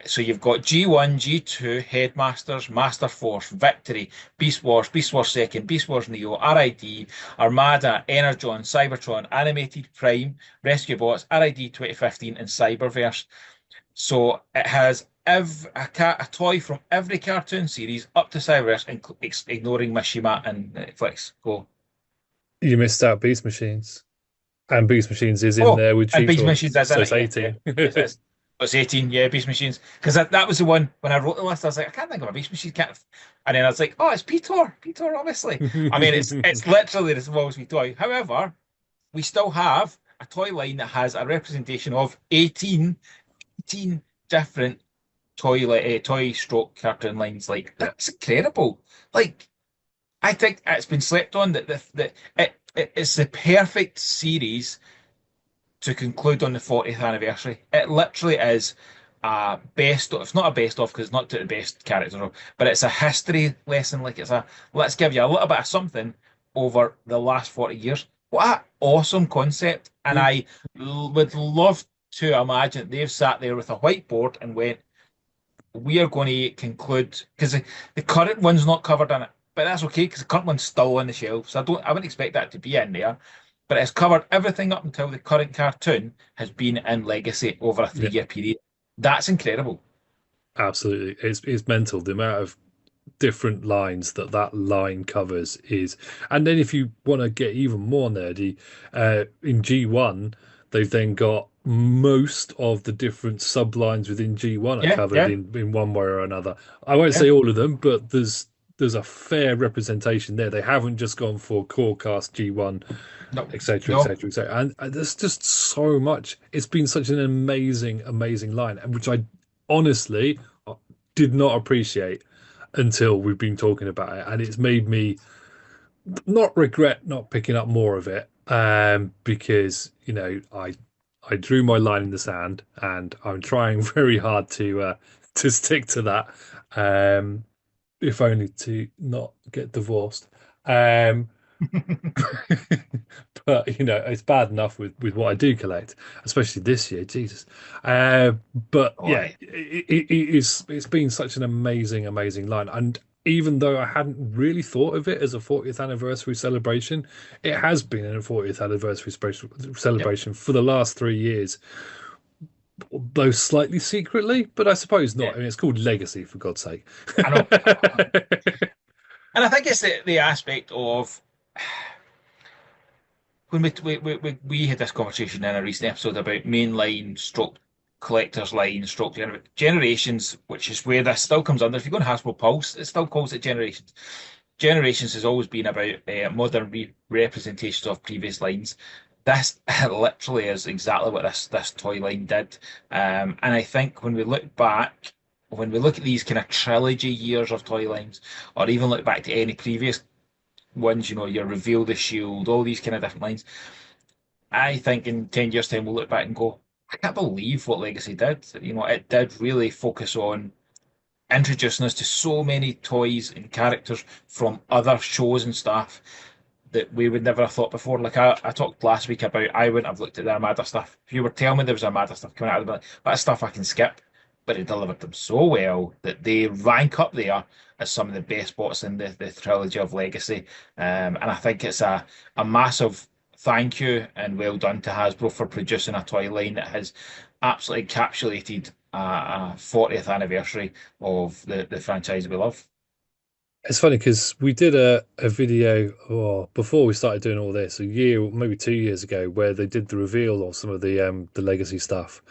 So you've got G1, G2, Headmasters, Masterforce, Victory, Beast Wars, Beast Wars Second, Beast Wars Neo, RID, Armada, Energon, Cybertron, Animated Prime, Rescue Bots, RID 2015, and Cyberverse. So it has a toy from every cartoon series up to Cyberverse, ignoring Mishima and Netflix. Go. You missed out Beast Machines. And Beast Machines is in Oh, there with and Beast Cheetor, Machines is so in it's it. Yeah, yeah. 18. It's, it's 18. Yeah, Beast Machines. Because that was the one when I wrote the list. I was like, I can't think of a Beast Machine. Can't. And then I was like, oh, it's Peter. Peter, obviously. I mean, it's literally the smallest wee toy. However, we still have a toy line that has a representation of 18 different toy stroke cartoon lines. Like that's incredible. Like I think it's been slept on that it's the perfect series to conclude on the 40th anniversary. It literally is a best of, it's not a best of because it's not to the best characters, but it's a history lesson. Like it's a let's give you a little bit of something over the last 40 years. What an awesome concept. And would love to imagine they've sat there with a whiteboard and went, we are going to conclude because the current one's not covered in it, but that's okay because the current one's still on the shelf. So I wouldn't expect that to be in there. But it's covered everything up until the current cartoon has been in Legacy over a Yeah, 3 year period. That's incredible. absolutely. It's mental the amount of different lines that line covers is. And then if you want to get even more nerdy, in G1, they've then got most of the different sublines within G1 are Yeah, covered yeah, in one way or another. I won't yeah. say all of them, but there's a fair representation there. They haven't just gone for core cast G1, No, etc., no. etc., etc. And there's just so much. It's been such an amazing, amazing line, and which I honestly did not appreciate until we've been talking about it, and it's made me not regret not picking up more of it. Because I drew my line in the sand, and I'm trying very hard to stick to that. Um, if only to not get divorced. Um, but it's bad enough with what I do collect, especially this year. Jesus. But yeah, Boy. it's been such an amazing, amazing line. And even though I hadn't really thought of it as a 40th anniversary celebration, it has been a 40th anniversary Yep. celebration for the last 3 years, though slightly secretly, but I suppose Yeah. not. I mean, it's called Legacy, for God's sake. I know. And I think it's the aspect of when we had this conversation in a recent episode about mainline stroke collectors line stroke generations, which is where this still comes under. If you go on Hasbro Pulse, it still calls it generations. Generations has always been about modern representations of previous lines. This literally is exactly what this toy line did. And I think when we look back, when we look at these kind of trilogy years of toy lines, or even look back to any previous ones, your Reveal the Shield, all these kind of different lines, I think in 10 years' time we'll look back and go, I can't believe what Legacy did. It did really focus on introducing us to so many toys and characters from other shows and stuff that we would never have thought before. Like I talked last week about I wouldn't have looked at the Armada stuff. If you were telling me there was Armada stuff coming out, I'd be like, that's stuff I can skip. But it delivered them so well that they rank up there as some of the best bots in the trilogy of Legacy. And I think it's a massive thank you and well done to Hasbro for producing a toy line that has absolutely encapsulated a 40th anniversary of the franchise we love. It's funny because we did a video before we started doing all this, a year, maybe 2 years ago, where they did the reveal of some of the legacy stuff.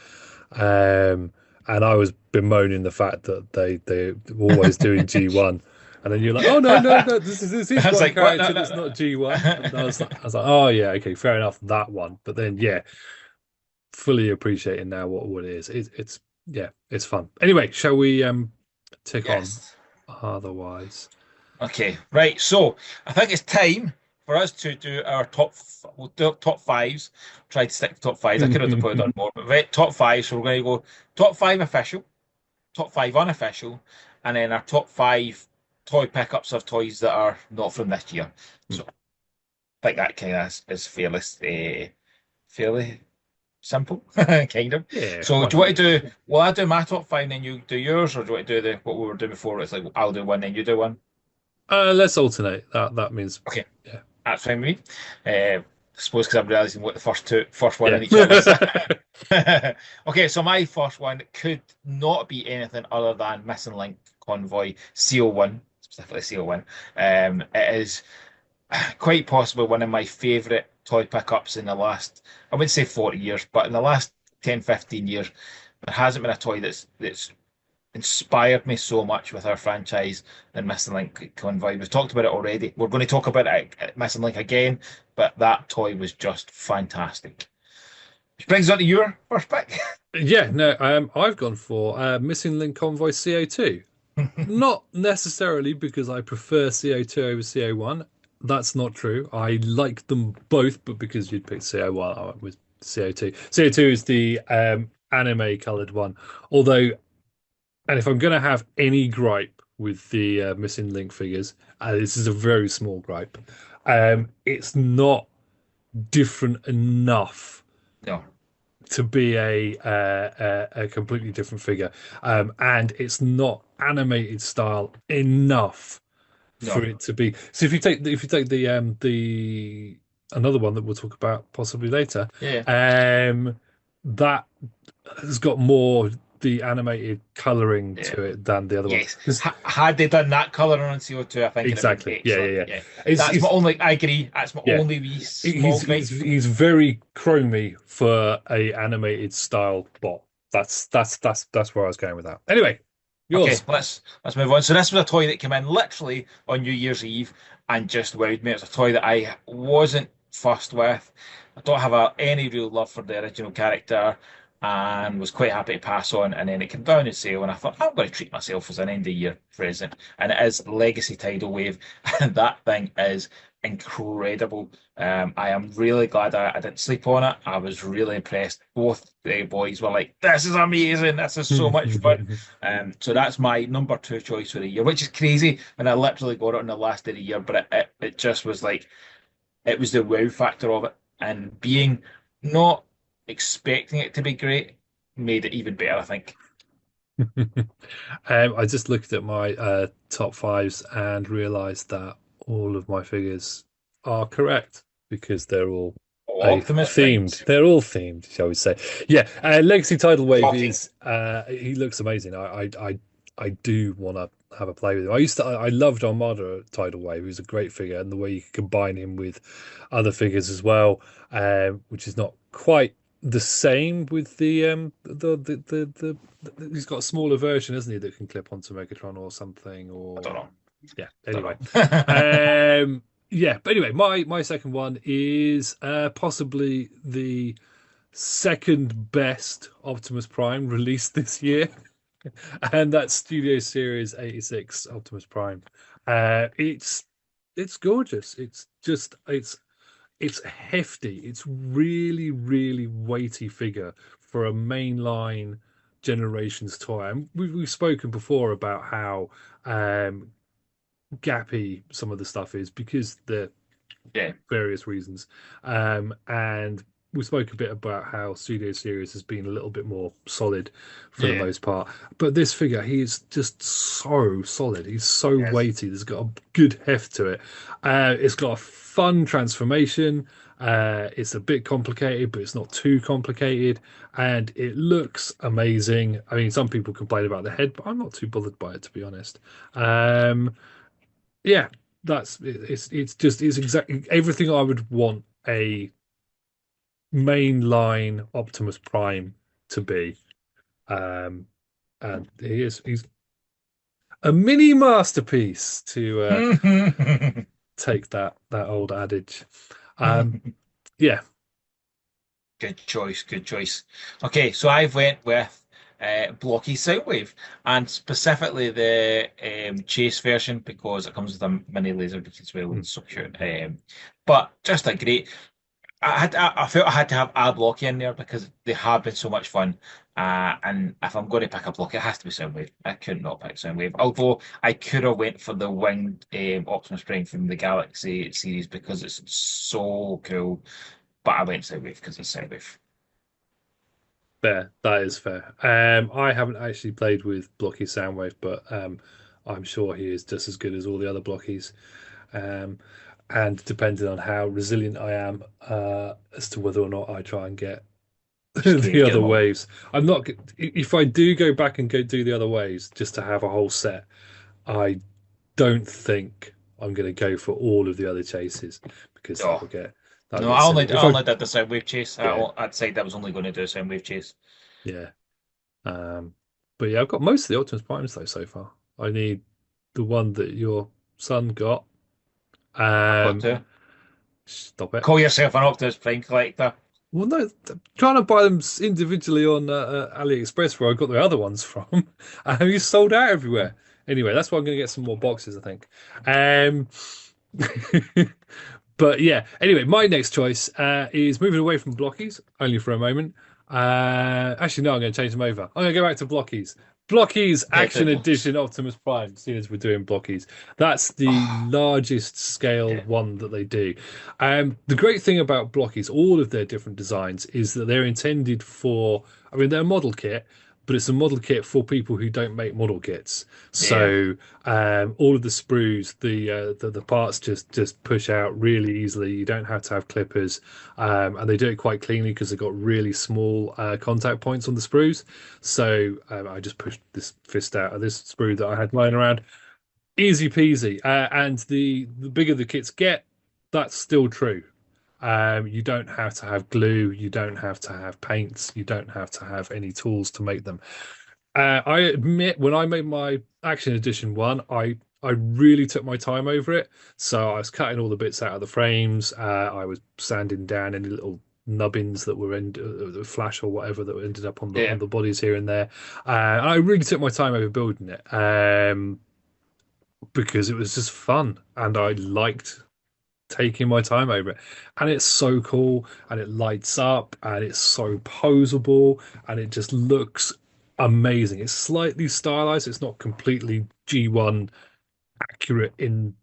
And I was bemoaning the fact that they're always doing G1. And then you're like, oh no, no, no, this is I was one like, what? character that's not G1. And I was like, oh yeah, okay, fair enough, that one. But then yeah, fully appreciating now what it is. It's yeah, it's fun. Anyway, shall we tick on Yes. otherwise? Okay, right. So I think it's time for us to do our we'll do top fives. Try to stick to top fives. I could have put it on more, but right, top five. So we're going to go top five official, top five unofficial, and then our top five toy pickups of toys that are not from this year. So I think that kind of is fairly, fairly. Simple, kind of. Yeah, So why do you not? want to do? Will I do my top five, then you do yours, or do you want to do the what we were doing before? It's like I'll do one, then you do one. Let's alternate. That means Okay, yeah, that's fine with me. I suppose because I'm realizing what the first one yeah. in each of us. Okay, so my first one could not be anything other than Missing Link Convoy CO1, specifically CO1. It is quite possibly one of my favorite toy pickups in the last, I wouldn't say 40 years, but in the last 10, 15 years, there hasn't been a toy that's inspired me so much with our franchise than Missing Link Convoy. We've talked about it already. We're going to talk about it at Missing Link again, but that toy was just fantastic. Which brings us on to your first pick. Yeah, no, I've gone for Missing Link Convoy CO2. Not necessarily because I prefer CO2 over CO1. That's not true. I like them both, but because you'd picked CO1, I went with CO2. CO2 is the anime colored one. Although, and if I'm going to have any gripe with the Missing Link figures, this is a very small gripe. It's not different enough No, to be a completely different figure, and it's not animated style enough for no. it to be. So if you take the another one that we'll talk about possibly later, Yeah. that has got more the animated coloring Yeah. to it than the other one. Yes. Had they done that colour on CO2, I think it'd have been Exactly. Yeah, excellent. yeah, Yeah. yeah. That's my only, I agree. That's my Yeah. only wee small gripe. He's very chromy for a animated style bot. That's where I was going with that. Anyway, Okay, yours. let's move on. So this was a toy that came in literally on New Year's Eve and just wowed me. It's a toy that I wasn't fussed with. I don't have any real love for the original character and was quite happy to pass on. And then it came down in sale, and I thought I'm going to treat myself as an end of year present. And it is Legacy Tidal Wave, and that thing is incredible. I am really glad I didn't sleep on it. I was really impressed. Both the boys were like, "This is amazing! This is so much fun." So that's my number two choice for the year, which is crazy when I literally got it on the last day of the year. But it just was like it was the wow factor of it, and being not expecting it to be great made it even better, I think. I just looked at my top fives and realized that all of my figures are correct because they're all Oh, a Optimus themed. Primes. They're all themed, shall we say? Yeah, Legacy Tidal Wave Shocking. is he looks amazing. I do want to have a play with him. I loved Armada Tidal Wave. He was a great figure, and the way you could combine him with other figures as well, which is not quite the same with the he's got a smaller version, isn't he, that can clip onto Megatron or something, I don't or know. yeah. Don't Anyway, know. yeah. But anyway, my second one is possibly the second best Optimus Prime released this year, and that's Studio Series 86 Optimus Prime. It's gorgeous. It's just it's hefty. It's really, really weighty figure for a mainline generations toy. And we've spoken before about how gappy some of the stuff is because the Yeah. various reasons. And we spoke a bit about how Studio Series has been a little bit more solid for the Yeah. most part. But this figure, he is just so solid. He's so Yes. weighty. There's got a good heft to it. It's got a fun transformation. It's a bit complicated, but it's not too complicated. And it looks amazing. I mean, some people complain about the head, but I'm not too bothered by it, to be honest. Yeah, it's exactly everything I would want a mainline Optimus Prime to be. Um, and he's a mini masterpiece to take that old adage. Um, yeah, Good choice, good choice. Okay, so I've went with blocky Soundwave, and specifically the chase version because it comes with a mini laser beam as well. mm, It's so cute. But just a great. I felt I had to have a blocky in there because they have been so much fun. And if I'm going to pick a block, it has to be Soundwave. I could not pick Soundwave. Although I could have went for the winged Optimus Prime from the Galaxy series because it's so cool. But I went Soundwave because it's Soundwave. Fair. That is fair. I haven't actually played with Blocky Soundwave, but I'm sure he is just as good as all the other Blockies. Um, and depending on how resilient I am, as to whether or not I try and get Just the get other them all. waves. I'm not. If I do go back and go do the other waves just to have a whole set, I don't think I'm going to go for all of the other chases because Oh. that'll No, get silly. I only did the Soundwave chase. Yeah, I'd said I was only going to do a Soundwave chase. yeah. Um, but yeah, I've got most of the Optimus Primes though so far. I need the one that your son got. I've got Um, to Stop it. call yourself an Optimus Prime collector. Well, no, trying to buy them individually on AliExpress where I got the other ones from. You sold out everywhere. Anyway, that's why I'm going to get some more boxes, I think. Um, but yeah, anyway, my next choice is moving away from blockies, only for a moment. Actually, no, I'm going to change them over. I'm going to go back to blockies. Blockies Action Definitely. Edition Optimus Prime, seeing as we're doing blockies. That's the Oh, largest scale yeah, one that they do. The great thing about blockies, all of their different designs, is that they're intended for, I mean, they're a model kit, but it's a model kit for people who don't make model kits. yeah, So all of the sprues, the parts just push out really easily. You don't have to have clippers, and they do it quite cleanly because they've got really small contact points on the sprues. So I just pushed this fist out of this sprue that I had lying around, easy peasy. And the bigger the kits get, that's still true. You don't have to have glue, you don't have to have paints, you don't have to have any tools to make them. I admit, when I made my Action Edition one, I really took my time over it. So I was cutting all the bits out of the frames. I was sanding down any little nubbins that were in the flash or whatever that ended up on yeah. the bodies here and there. I really took my time over building it because it was just fun and I liked taking my time over it. And it's so cool and it lights up and it's so posable and it just looks amazing. It's slightly stylized, it's not completely G1 accurate in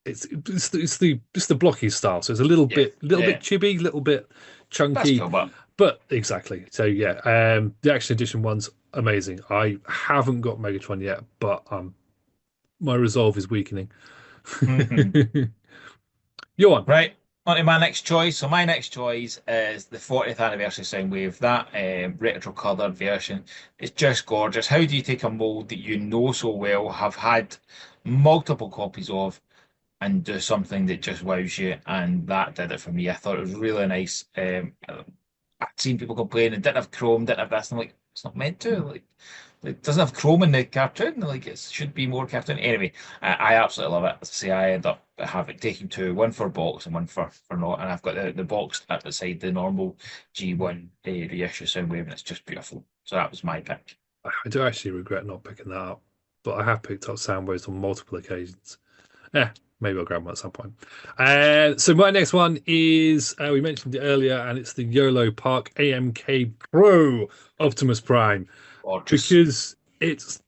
it's the blocky style. So it's a Yeah, little bit yeah. chibi, little bit That's chunky, cool, but but exactly. So yeah, the Action Edition one's amazing. I haven't got Megatron yet, but my resolve is weakening. You're on. right. On to my next choice. So my next choice is the 40th anniversary Soundwave. That retro colored version is just gorgeous. How do you take a mold that you know so well, have had multiple copies of, and do something that just wows you? And that did it for me. I thought it was really nice. I'd seen people complain it didn't have chrome, didn't have this. And I'm like, it's not meant to. Like, it doesn't have chrome in the cartoon. Like, it should be more cartoon. Anyway, I absolutely love it. As I say, I end up having taking two, one for box and one for not. And I've got the box at the side, the normal G1 reissue Soundwave, and it's just beautiful. So that was my pick. I do actually regret not picking that up, but I have picked up Soundwaves on multiple occasions. Yeah, maybe I'll grab one at some point. So my next one is we mentioned it earlier, and it's the YOLO Park AMK Pro Optimus Prime Gorgeous. because it's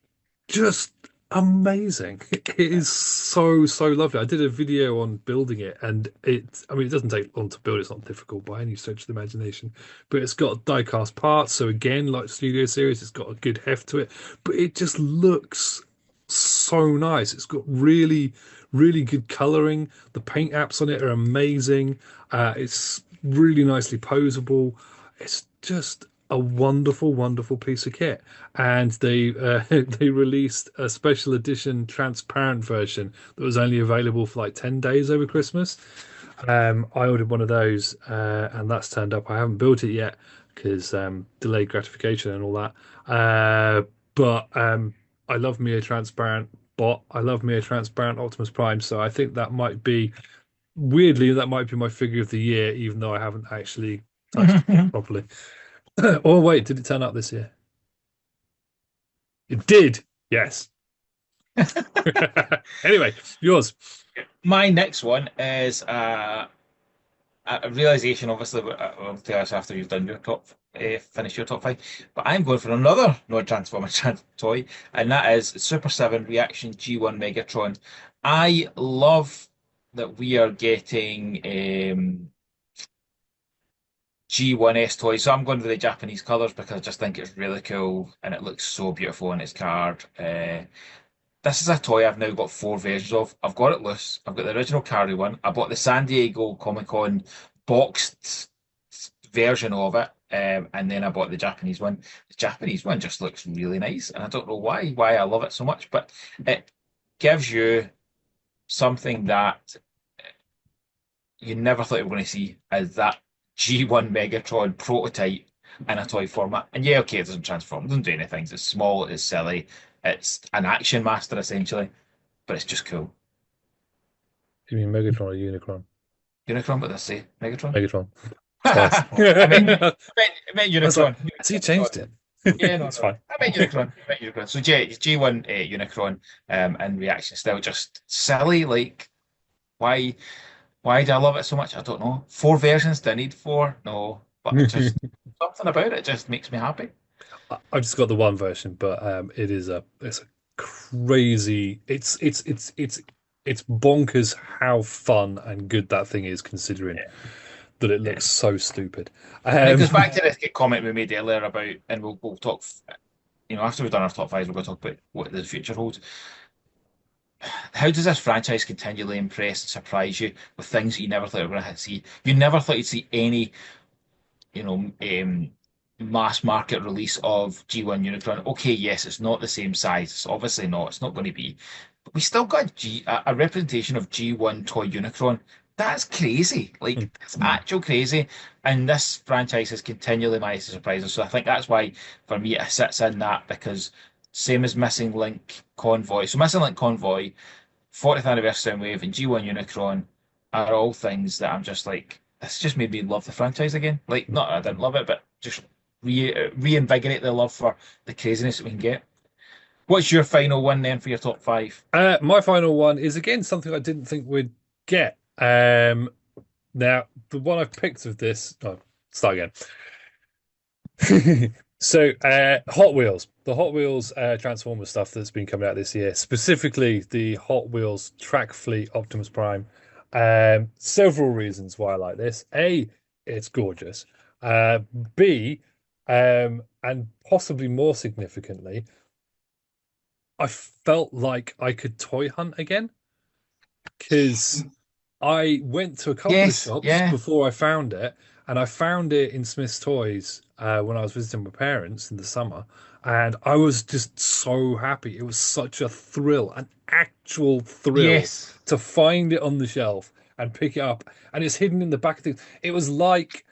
just amazing. It is so lovely. I did a video on building it, and I mean, it doesn't take long to build. It's not difficult by any stretch of the imagination, but it's got die-cast parts. So again, like Studio Series, it's got a good heft to it, but it just looks so nice. It's got really good coloring. The paint apps on it are amazing. It's really nicely posable. It's just a wonderful piece of kit. And they they released a special edition transparent version that was only available for like 10 days over Christmas. I ordered one of those, and that's turned up. I haven't built it yet because delayed gratification and all that. But I love me a transparent bot. I love me a transparent Optimus Prime. So I think that might be weirdly that might be my figure of the year, even though I haven't actually touched it properly. Oh wait, did it turn up this year? It did. Yes. Anyway, yours. My next one is a realization, obviously, I'll tell us after you've done your top, finish your top five. But I'm going for another non-Transformer toy, and that is Super 7 Reaction G1 Megatron. I love that we are getting G1S toy. So I'm going with the Japanese colors because I just think it's really cool and it looks so beautiful in its card. This is a toy I've now got four versions of. I've got it loose. I've got the original carry one. I bought the San Diego Comic Con boxed version of it. And then I bought the Japanese one. The Japanese one just looks really nice, and I don't know why I love it so much, but it gives you something that you never thought you were going to see as that G1 Megatron prototype in a toy format. And yeah, okay, it doesn't transform, it doesn't do anything. It's small, it's silly, it's an action master essentially, but it's just cool. You mean Megatron or Unicron? Unicron, what did I say? Megatron? Megatron. Twice. I meant I was like, Unicron. has he changed it? Yeah, no, It's no. fine. I meant Unicron. I meant Unicron. So G1 Unicron and reaction style just silly. Like, why? Why do I love it so much? I don't know. Four versions? Do I need four? No. But it just something about it just makes me happy. I've just got the one version, but it's a crazy. It's bonkers how fun and good that thing is, considering Yeah. that it Yeah. looks so stupid. And it goes back to the comment we made earlier about, and we'll talk, after we've done our top fives, we're going to talk about what the future holds. How does this franchise continually impress and surprise you with things that you never thought you were going to see? You never thought you'd see any, you know, mass market release of G1 Unicron. Okay, yes, it's not the same size. It's obviously not. It's not going to be. But we still got a representation of G1 toy Unicron. That's crazy. Like, that's actual crazy. And this franchise has continually managed to surprise us. So I think that's why, for me, it sits in that because same as Missing Link Convoy. So Missing Link Convoy, 40th Anniversary Soundwave, and G1 Unicron are all things that I'm just like, this just made me love the franchise again. Like, not I didn't love it, but just reinvigorate the love for the craziness that we can get. What's your final one then for your top five? My final one is again something I didn't think we'd get. Now the one I've picked of this. Oh, start again. So, Hot Wheels, the Hot Wheels Transformer stuff that's been coming out this year, specifically the Hot Wheels track fleet Optimus Prime. Several reasons why I like this. A, it's gorgeous. Uh, B, and possibly more significantly, I felt like I could toy hunt again because I went to a couple of Yes, shops yeah. before I found it, and I found it in Smith's Toys when I was visiting my parents in the summer, and I was just so happy. It was such a thrill, an actual thrill Yes. to find it on the shelf and pick it up, and it's hidden in the back of things. It was like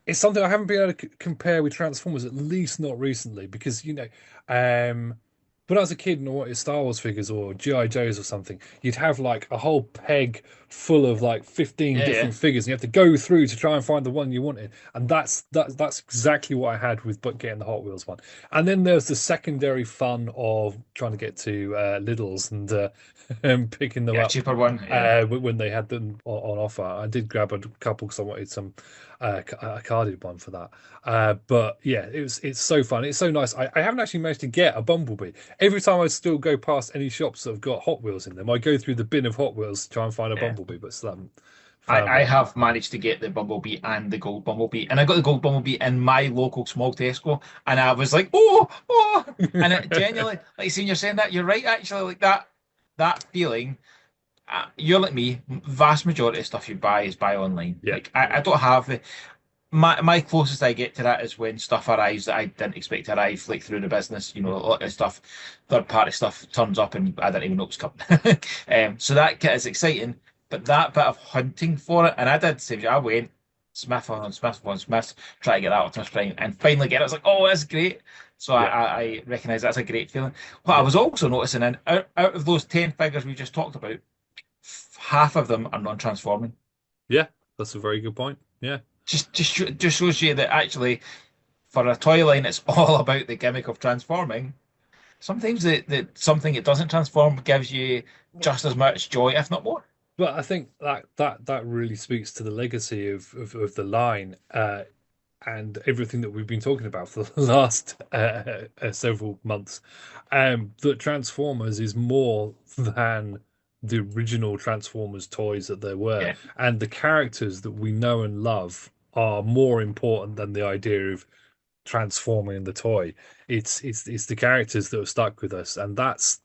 it's something I haven't been able to compare with Transformers, at least not recently, because when I was a kid and I wanted Star Wars figures or GI Joes or something, you'd have like a whole peg full of like 15 Yeah, yeah. different figures, and you have to go through to try and find the one you wanted. And that's exactly what I had with but getting the Hot Wheels one. And then there's the secondary fun of trying to get to Lidl's and picking them Yeah, up cheaper one. Yeah. when they had them on offer. I did grab a couple because I wanted some a carded one for that. But yeah, it's so fun. It's so nice. I haven't actually managed to get a Bumblebee. Every time I still go past any shops that have got Hot Wheels in them, I go through the bin of Hot Wheels to try and find a Yeah. Bumblebee, but still haven't found I one. have managed to get the Bumblebee and the Gold Bumblebee, and I got the Gold Bumblebee in my local small Tesco, and I was like, oh, and it genuinely, like, seeing you're saying that, you're right, actually, like that feeling. You're like me, vast majority of stuff you buy is buy online. Yeah, Like, I don't have the my closest I get to that is when stuff arrives that I didn't expect to arrive, like through the business. A lot of stuff, third party stuff turns up and I didn't even know it was coming. So that kit is exciting, but that bit of hunting for it, and I did say, I went Smith, try to get that Optimus Prime, and finally get it. I was like, oh, that's great. So yeah, I recognise that's a great feeling. What I yeah, was also noticing, and out of those 10 figures we just talked about, half of them are non-transforming. yeah. That's a very good point. Yeah. Just shows you that actually, for a toy line, it's all about the gimmick of transforming. Sometimes the something that doesn't transform gives you just as much joy, if not more. But I think that really speaks to the legacy of the line and everything that we've been talking about for the last several months. That Transformers is more than the original Transformers toys that there were, Yeah, and the characters that we know and love are more important than the idea of transforming the toy. It's the characters that have stuck with us, and that's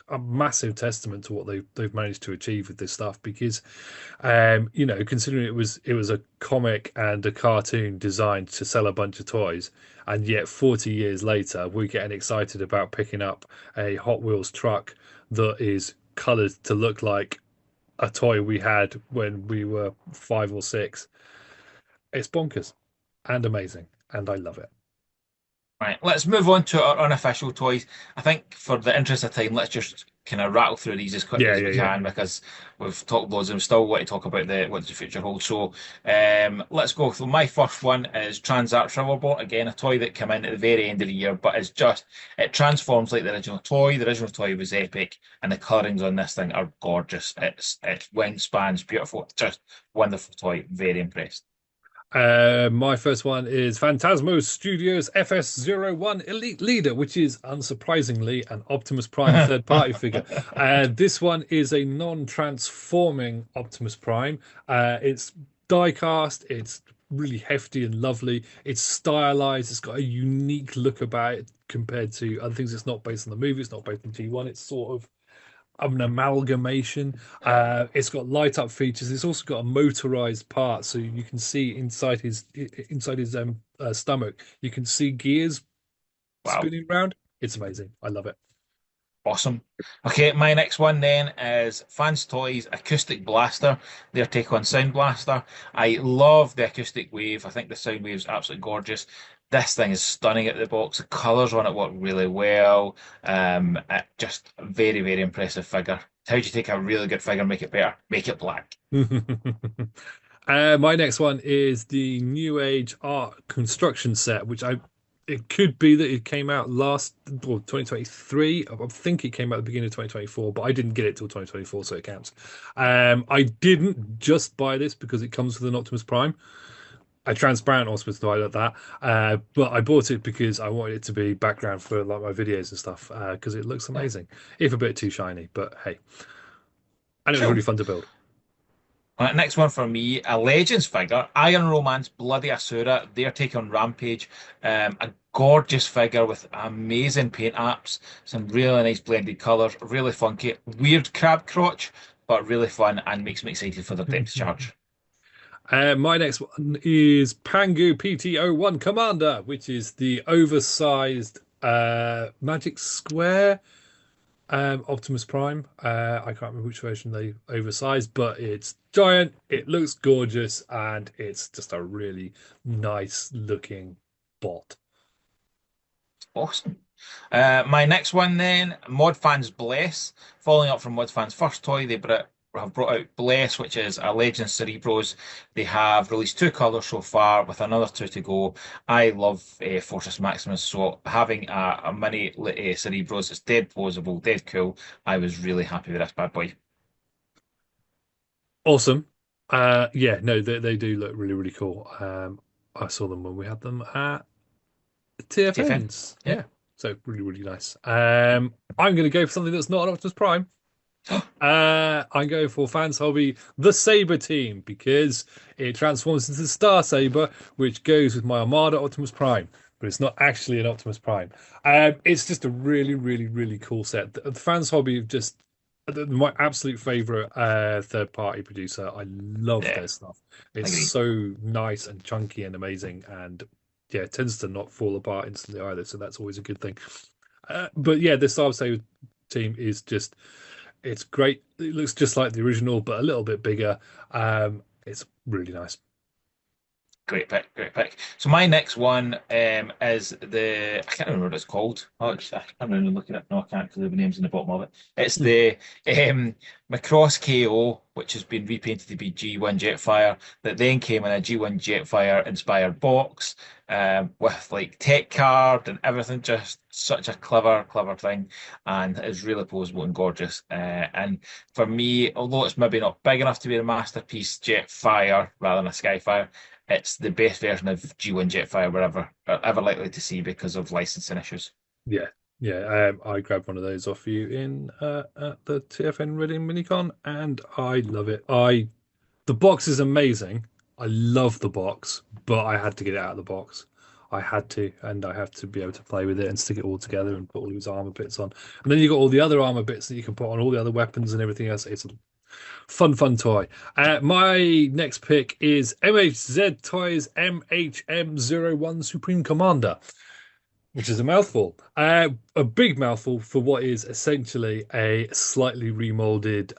a massive testament to what they've managed to achieve with this stuff. Because, considering it was a comic and a cartoon designed to sell a bunch of toys, and yet 40 years later, we're getting excited about picking up a Hot Wheels truck that is coloured to look like a toy we had when we were 5 or 6. It's bonkers and amazing, and I love it. Right, let's move on to our unofficial toys. I think for the interest of time, let's just kind of rattle through these as quickly Yeah, as yeah, we yeah. can because we've talked loads and we still want to talk about the what the future holds. So let's go. So my first one is Transart Riverboat. Again, a toy that came in at the very end of the year, but it transforms like the original toy. The original toy was epic, and the colorings on this thing are gorgeous. Its wingspan's beautiful. Just wonderful toy. Very impressed. My first one is Phantasmo Studios FS01 Elite Leader, which is unsurprisingly an Optimus Prime third party figure. This one is a non-transforming Optimus Prime. It's die cast, it's really hefty and lovely. It's stylized, it's got a unique look about it compared to other things. It's not based on the movie, it's not based on G1, it's sort of an amalgamation. It's got light up features. It's also got a motorized part, so you can see inside his stomach. You can see gears Wow. spinning around. It's amazing. I love it. Awesome. Okay, my next one then is Fans Toys Acoustic Blaster, their take on Sound Blaster. I love the acoustic wave. I think the sound wave's absolutely gorgeous. This thing is stunning at the box. The colours on it work really well. Just a very, very impressive figure. How do you take a really good figure and make it better? Make it black. My next one is the New Age Art Construction set, which it could be that it came out last, well, 2023. I think it came out at the beginning of 2024, but I didn't get it till 2024, so it counts. I didn't just buy this because it comes with an Optimus Prime, a transparent Optimus Prime at that. But I bought it because I wanted it to be background for like my videos and stuff, because it looks Yeah. amazing, if a bit too shiny. But hey, and it was Cool. really fun to build. Next one for me, a Legends figure, Iron Romance Bloody Asura, their take on Rampage. A gorgeous figure with amazing paint apps, some really nice blended colours, really funky, weird crab crotch, but really fun and makes me excited for the depth charge. My next one is Pangu PT-01 Commander, which is the oversized Magic Square Optimus Prime. I can't remember which version they oversized, but it's giant, it looks gorgeous, and it's just a really nice looking bot. Awesome. My next one then, Mod Fans Bless. Following up from Mod Fans' first toy, have brought out Bless, which is a Legends Cerebros. They have released 2 colours so far, with another 2 to go. I love Fortress Maximus, so having a mini Cerebros, it's dead posable, dead cool. I was really happy with this bad boy. Awesome. Yeah, no, they do look really, really cool. I saw them when we had them at TFN. TFNs. Yep. Yeah. So really, really nice. I'm going to go for something that's not an Optimus Prime. I'm going for Fans Hobby, the Saber Team, because it transforms into the Star Saber, which goes with my Armada Optimus Prime, but it's not actually an Optimus Prime. It's just a really, really, really cool set. The Fans Hobby have just my absolute favorite third party producer. I love Yeah, their stuff. It's agreed. so nice and chunky and amazing, and yeah, it tends to not fall apart instantly either. So that's always a good thing. But yeah, the Star Saber team is just it's great. It looks just like the original, but a little bit bigger. It's really nice. Great pick, great pick. So my next one is I can't remember what it's called. Oh, I'm really looking at it. No, I can't because the name's in the bottom of it. It's the Macross KO, which has been repainted to be G1 Jetfire, that then came in a G1 Jetfire inspired box with like tech card and everything. Just such a clever, clever thing, and it's really posable and gorgeous. And for me, although it's maybe not big enough to be a masterpiece Jetfire rather than a Skyfire, it's the best version of G1 Jetfire ever likely to see because of licensing issues. Yeah, yeah. I grabbed one of those off you in at the TFN Reading Minicon, and I love it. The box is amazing. I love the box, but I had to get it out of the box. I had to, and I have to be able to play with it and stick it all together and put all these armor bits on. And then you got all the other armor bits that you can put on all the other weapons and everything else. It's a fun toy. My next pick is MHZ Toys MHM01 Supreme Commander, which is a mouthful. A big mouthful for what is essentially a slightly remolded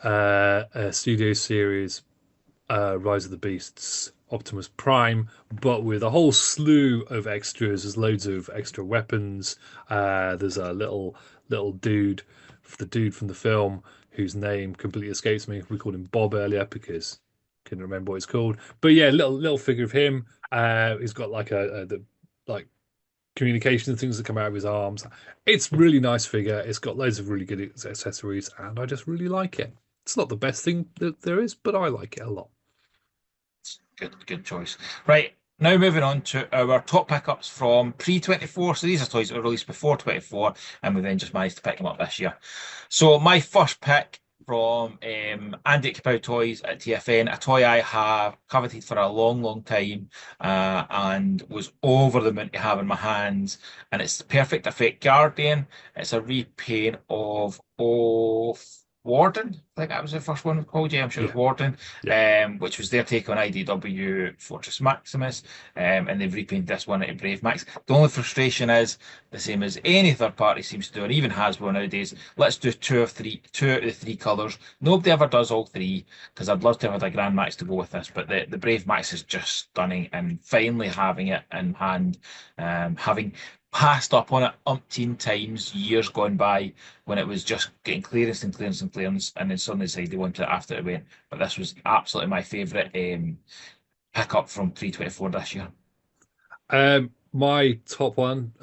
Studio Series Rise of the Beasts Optimus Prime, but with a whole slew of extras. There's loads of extra weapons. There's a little dude, the dude from the film whose name completely escapes me. We called him Bob earlier because couldn't remember what he's called. But yeah, little figure of him. He's got like the like communication things that come out of his arms. It's really nice figure. It's got loads of really good accessories, and I just really like it. It's not the best thing that there is, but I like it a lot. Good choice. Right, now moving on to our top pickups from pre-24. So these are toys that were released before 24, and we then just managed to pick them up this year. So my first pick from Andy Kapow Toys at TFN, a toy I have coveted for a long time and was over the moon to have in my hands. And it's the Perfect Effect Guardian. It's a repaint of Warden. I think that was the first one called. Yeah, I'm sure it was Warden, which was their take on IDW Fortress Maximus, and they've repainted this one into Brave Max. The only frustration is the same as any third party seems to do, and even Hasbro nowadays. Let's do two out of the three colours. Nobody ever does all three because I'd love to have a Grand Max to go with this, but the Brave Max is just stunning, and finally having it in hand, having passed up on it umpteen times, years gone by, when it was just getting clearance, and then suddenly decided they wanted it after it went. But this was absolutely my favourite pickup from 324 this year. My top one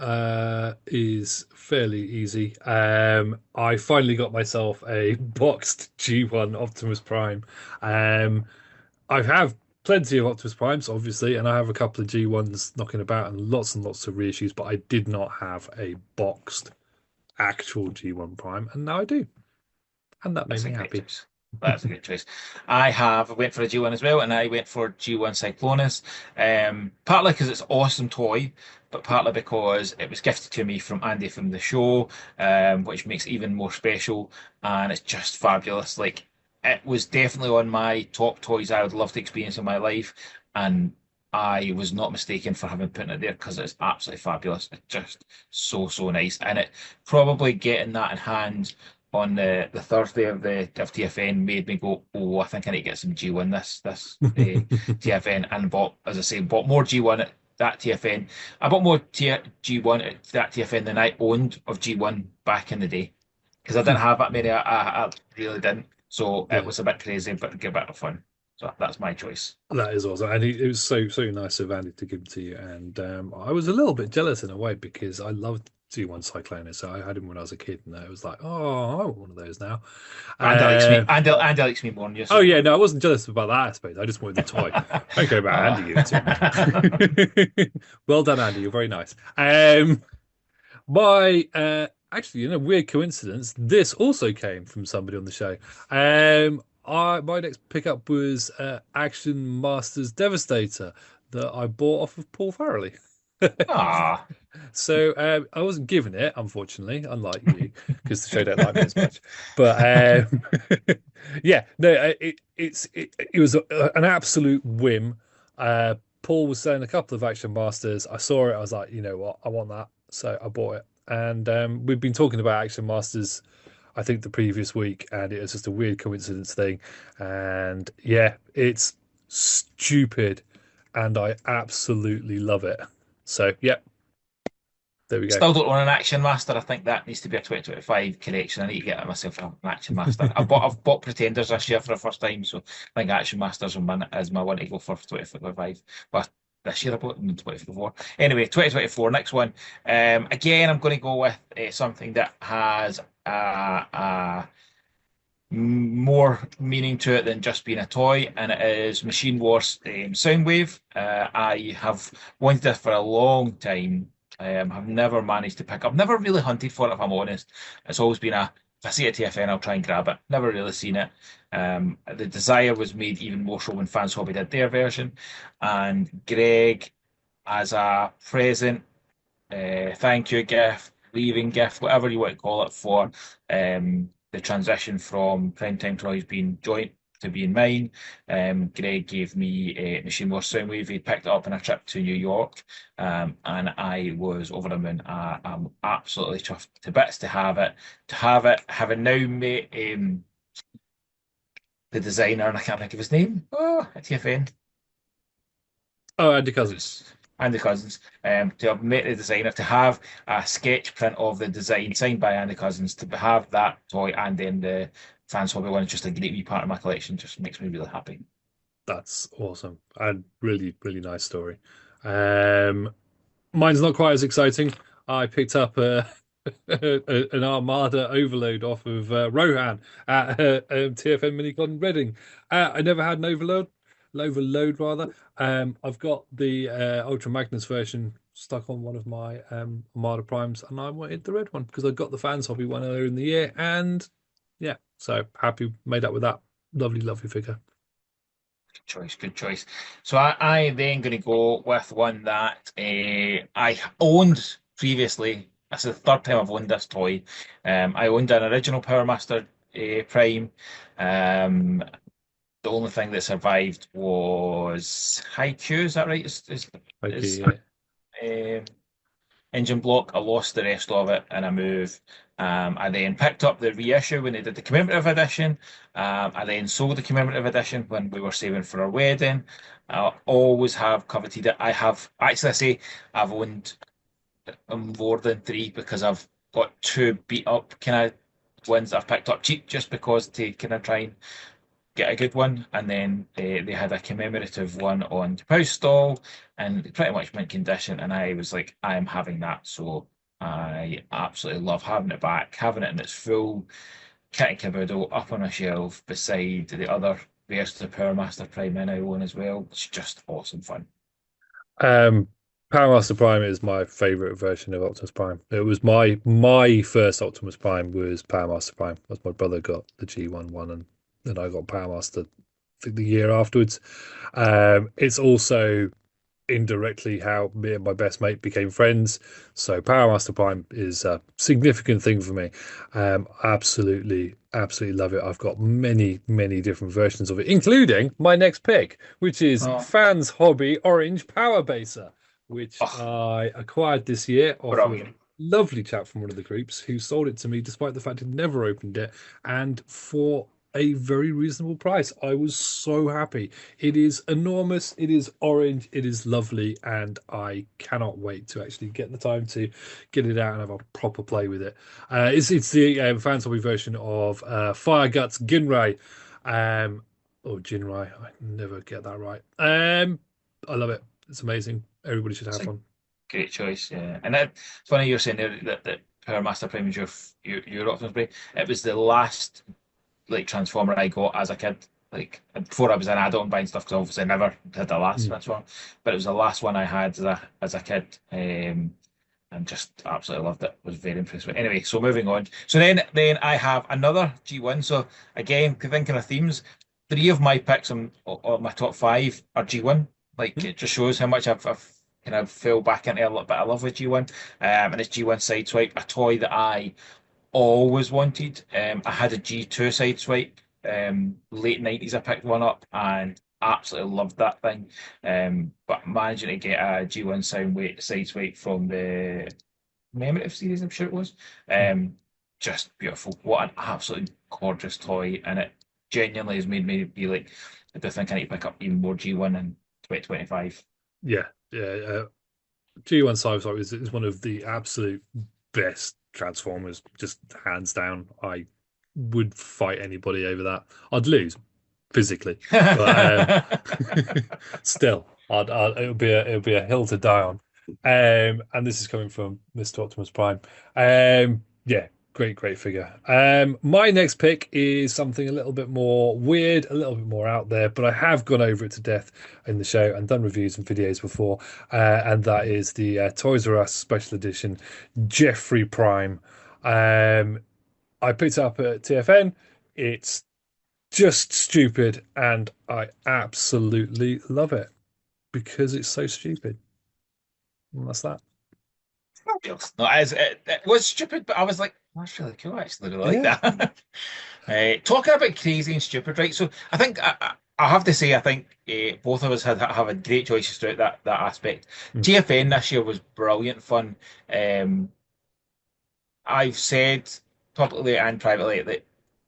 is fairly easy. I finally got myself a boxed G1 Optimus Prime. I have plenty of Optimus Primes, obviously, and I have a couple of G1s knocking about and lots of reissues, but I did not have a boxed actual G1 Prime, and now I do. And that made me happy. That's a good choice. Went for a G1 as well, and I went for G1 Cyclonus. Partly because it's an awesome toy, but partly because it was gifted to me from Andy from the show, which makes it even more special, and it's just fabulous. Like, it was definitely on my top toys I would love to experience in my life, and I was not mistaken for having put it there because it's absolutely fabulous. It's just so nice, and it probably getting that in hand on the Thursday of TFN made me go, oh, I think I need to get some G1 this TFN, and bought more G1 at that TFN. I bought more G1 at that TFN than I owned of G1 back in the day because I didn't have that many. I really didn't. So it was a bit crazy, but a bit of fun. So that's my choice. That is awesome. And it was so nice of Andy to give it to you. And I was a little bit jealous in a way because I loved G1 Cyclonus. So I had him when I was a kid, and I was like, oh, I want one of those now. Andy likes me more than you. Oh, yeah, no, I wasn't jealous about that aspect. I just wanted the toy. Don't care about Andy giving it to me. Well done, Andy. You're very nice. Actually, weird coincidence. This also came from somebody on the show. My next pickup was Action Masters Devastator that I bought off of Paul Farrelly. Ah. So I wasn't given it, unfortunately, unlike you, because the show don't like me as much. But yeah, no, it was an absolute whim. Paul was selling a couple of Action Masters. I saw it. I was like, you know what, I want that. So I bought it. And we've been talking about Action Masters, I think, the previous week, and it was just a weird coincidence thing. And yeah, it's stupid, and I absolutely love it. So yeah, there we go. Still don't own an Action Master. I think that needs to be a 2025 correction. I need to get myself an Action Master. I've bought Pretenders this year for the first time, so I think Action Masters is my one to go for 2025. But this year I bought them in 2024. Anyway, 2024, next one. Again, I'm going to go with something that has more meaning to it than just being a toy, and it is Machine Wars Soundwave. I have wanted this for a long time. Have never managed to pick up, never really hunted for it, if I'm honest. It's always been a if I see it at TFN, I'll try and grab it. Never really seen it. The Desire was made even more so when Fans Hobby did their version, and Greg, as a present, thank you gift, leaving gift, whatever you want to call it, for the transition from Primetime Toys being joint to being mine. Greg gave me a Machine Wars Soundwave. He picked it up on a trip to New York, and I was over the moon. I'm absolutely chuffed to bits to have it. To have it, having now met the designer, and I can't think of his name. Oh, at TFN. Oh, Andy Cousins. Andy Cousins, to have met the designer, to have a sketch print of the design signed by Andy Cousins, to have that toy, and then the Fans Hobby one is just a great wee part of my collection. Just makes me really happy. That's awesome and really, really nice story. Um, Mine's not quite as exciting. I picked up an Armada overload off of Rohan at TFN Minicon Reading. I never had an overload rather. I've got the Ultra Magnus version stuck on one of my Armada Primes, and I wanted the red one because I got the Fans Hobby one earlier in the year, and yeah, so happy made up with that lovely, lovely figure. Good choice, good choice. So I then going to go with one that I owned previously. This is the third time I've owned this toy. I owned an original Power Master Prime. Um, the only thing that survived was Haikyuu, is that right? Is Okay, um, engine block. I lost the rest of it in a move. I then picked up the reissue when they did the commemorative edition. I then sold the commemorative edition when we were saving for our wedding. I always have coveted it. I have actually, I say I've owned more than three because I've got two beat up kind of ones that I've picked up cheap just because to kind of try and get a good one. And then they had a commemorative one on the Post stall and pretty much mint condition. And I was like, I am having that. So I absolutely love having it back, having it in its full kit and caboodle up on a shelf beside the other versions of Power Master Prime I now own as well. It's just awesome fun. Um, Power Master Prime is my favorite version of Optimus Prime. It was my first Optimus Prime was Power Master Prime. As my brother got the G1 one, and then I got Power Master, I think the year afterwards. It's also indirectly how me and my best mate became friends. So Power Master Prime is a significant thing for me. Absolutely, absolutely love it. I've got many, many different versions of it, including my next pick, which is Oh, Fans Hobby Orange Power Baser, which oh, I acquired this year off of a brilliant. lovely chap from one of the groups who sold it to me despite the fact he'd never opened it, and for a very reasonable price. I was so happy. It is enormous, it is orange, it is lovely, and I cannot wait to actually get the time to get it out and have a proper play with it. It's the Fans Hobby version of Fire Guts Ginrai, or Jinrai. I never get that right. I love it. It's amazing. Everybody should It's have a one. great choice, yeah. And it's funny you're saying there that Power Master Prime is your Optimus Prime. It was the last like Transformer I got as a kid. Like before I was an adult and buying stuff, because obviously I never had the last Mm. Transformer, but it was the last one I had as a kid. And just absolutely loved it. Was very impressed with it. Anyway, so moving on. So then I have another G1. So again, thinking of themes, three of my picks on my top five are G1. Like it just shows how much I've kind of fell back into a little bit of love with G1. And it's G1 Sideswipe, a toy that I always wanted. I had a G2 Sideswipe. Late 90s, I picked one up and absolutely loved that thing. But managing to get a G1 Sideswipe from the commemorative series, I'm sure it was, Mm. just beautiful. What an absolutely gorgeous toy. And it genuinely has made me be like, I do think I need to pick up even more G1 in 2025. Yeah, yeah. G1 Cybertron is one of the absolute best Transformers, just hands down. I would fight anybody over that. I'd lose physically, but still, it'll be a hill to die on. And this is coming from Mr. Optimus Prime. Yeah, great figure. My next pick is something a little bit more weird, a little bit more out there, but I have gone over it to death in the show and done reviews and videos before, and that is the Toys R Us Special Edition Jeffrey Prime. Um, I picked it up at TFN. It's just stupid, and I absolutely love it because it's so stupid. And that's that. No, it was stupid, but I was like, that's really cool. I actually really like Yeah. that. Talking about crazy and stupid, right? So I think I have to say, I think both of us have a great choices throughout that aspect. Mm. TFN this year was brilliant fun. Um, I've said publicly and privately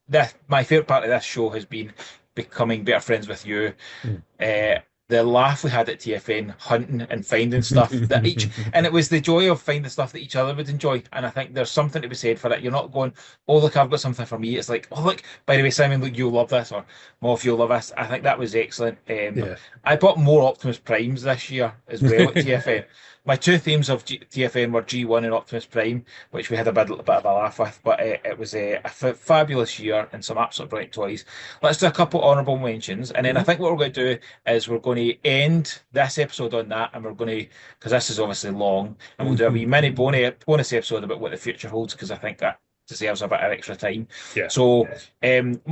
that my favorite part of this show has been becoming better friends with you. Mm. uh, the laugh we had at TFN hunting and finding stuff that each, and it was the joy of finding stuff that each other would enjoy. And I think there's something to be said for it. You're not going, oh, look, I've got something for me. It's like, oh, look, by the way, Simon, look, you'll love this, or Moff, you'll love this. I think that was excellent. Yeah. I bought more Optimus Primes this year as well at TFN. My two themes of TFN were G1 and Optimus Prime, which we had a bit of a laugh with, but it was a fabulous year and some absolute brilliant toys. Let's do a couple honourable mentions, and then I Mhm. think what we're going to do is we're going to end this episode on that, and we're going to, because this is obviously long, and we'll do a wee mini bonus episode about what the future holds, because I think that deserves a bit of extra time. Yeah. So,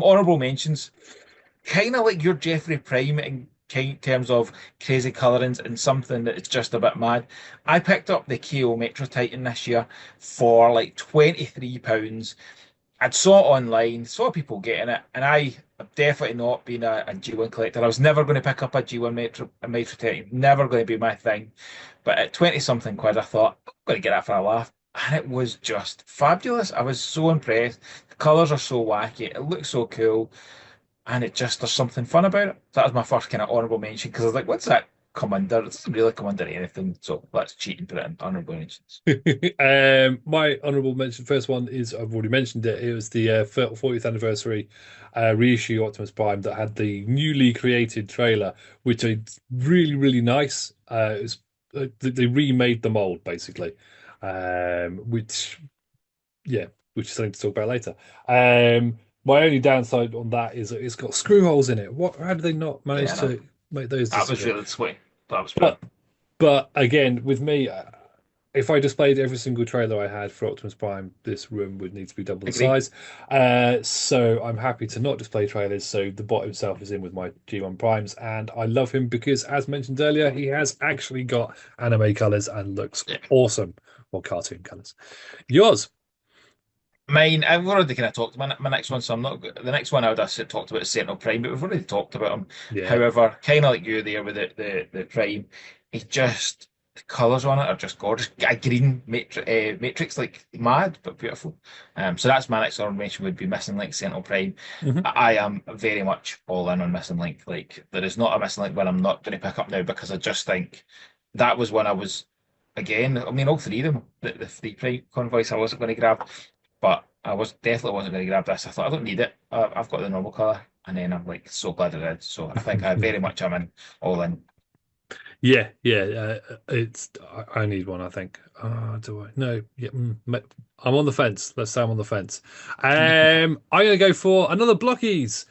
honourable mentions, kind of like your Jeffrey Prime in terms of crazy colorings and something that is just a bit mad. I picked up the KO Metro Titan this year for like £23. I'd saw it online, saw people getting it, and I have definitely not been a G1 collector. I was never going to pick up a G1 Metro Titan, never going to be my thing. But at 20 something quid, I thought, I'm going to get that for a laugh. And it was just fabulous. I was so impressed. The colours are so wacky. It looks so cool. And it just, there's something fun about it. That was my first kind of honourable mention because I was like, what's that come under? It doesn't really come under anything. So let's cheat and put it in honourable mentions. My honourable mention, first one is I've already mentioned it. It was the 40th anniversary reissue Optimus Prime that had the newly created trailer, which is really, really nice. They remade the mold basically, which yeah, which is something to talk about later. My only downside on that is that it's got screw holes in it. What? How did they not Yeah, manage no, to make those that was disappear? really sweet. That was brilliant. But but again, with me, if I displayed every single trailer I had for Optimus Prime, this room would need to be double the Agree. size. So I'm happy to not display trailers. So the bot himself is in with my G1 Primes, and I love him because, as mentioned earlier, he has actually got anime colors and looks Yeah. awesome, or cartoon colors. Yours? Mine, I've already kind of talked about my next one, so I'm not. The next one I would have talked about is Sentinel Prime, but we've already talked about him. Yeah. However, kind of like you there with the Prime, it just the colours on it are just gorgeous. A green matrix, like mad but beautiful. So that's my next honorable mention would be Missing Link Sentinel Prime. Mhm. I am very much all in on Missing Link. Like there is not a Missing Link one I'm not going to pick up now because I just think that was when I was again. I mean, all three of them, the three Prime convoys, I wasn't going to grab. But I was definitely wasn't going to grab this. I thought I don't need it. I've got the normal color, and then I'm like so glad I did. So I think I very much am in all in. Yeah, yeah. I need one. I think. Do I? No. Yeah. I'm on the fence. Let's say I'm on the fence. I'm going to go for another Blockies.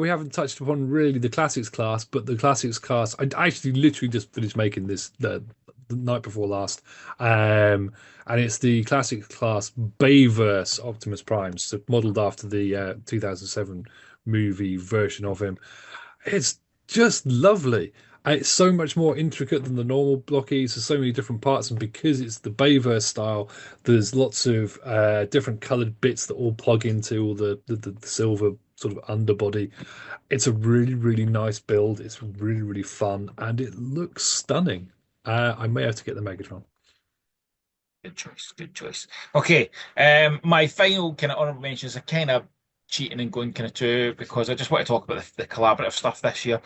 We haven't touched upon really the classics class, but the classics class. I actually literally just finished making this the night before last, and it's the classics class Bayverse Optimus Prime, so modelled after the 2007 movie version of him. It's just lovely. It's so much more intricate than the normal blockies. There's so many different parts, and because it's the Bayverse style, there's lots of different coloured bits that all plug into all the silver sort of underbody. It's a really, really nice build. It's really, really fun, and it looks stunning. I may have to get the Megatron. Good choice. Good choice. Okay. My final kind of honorable mentions are kind of cheating and going kind of too because I just want to talk about the collaborative stuff this year.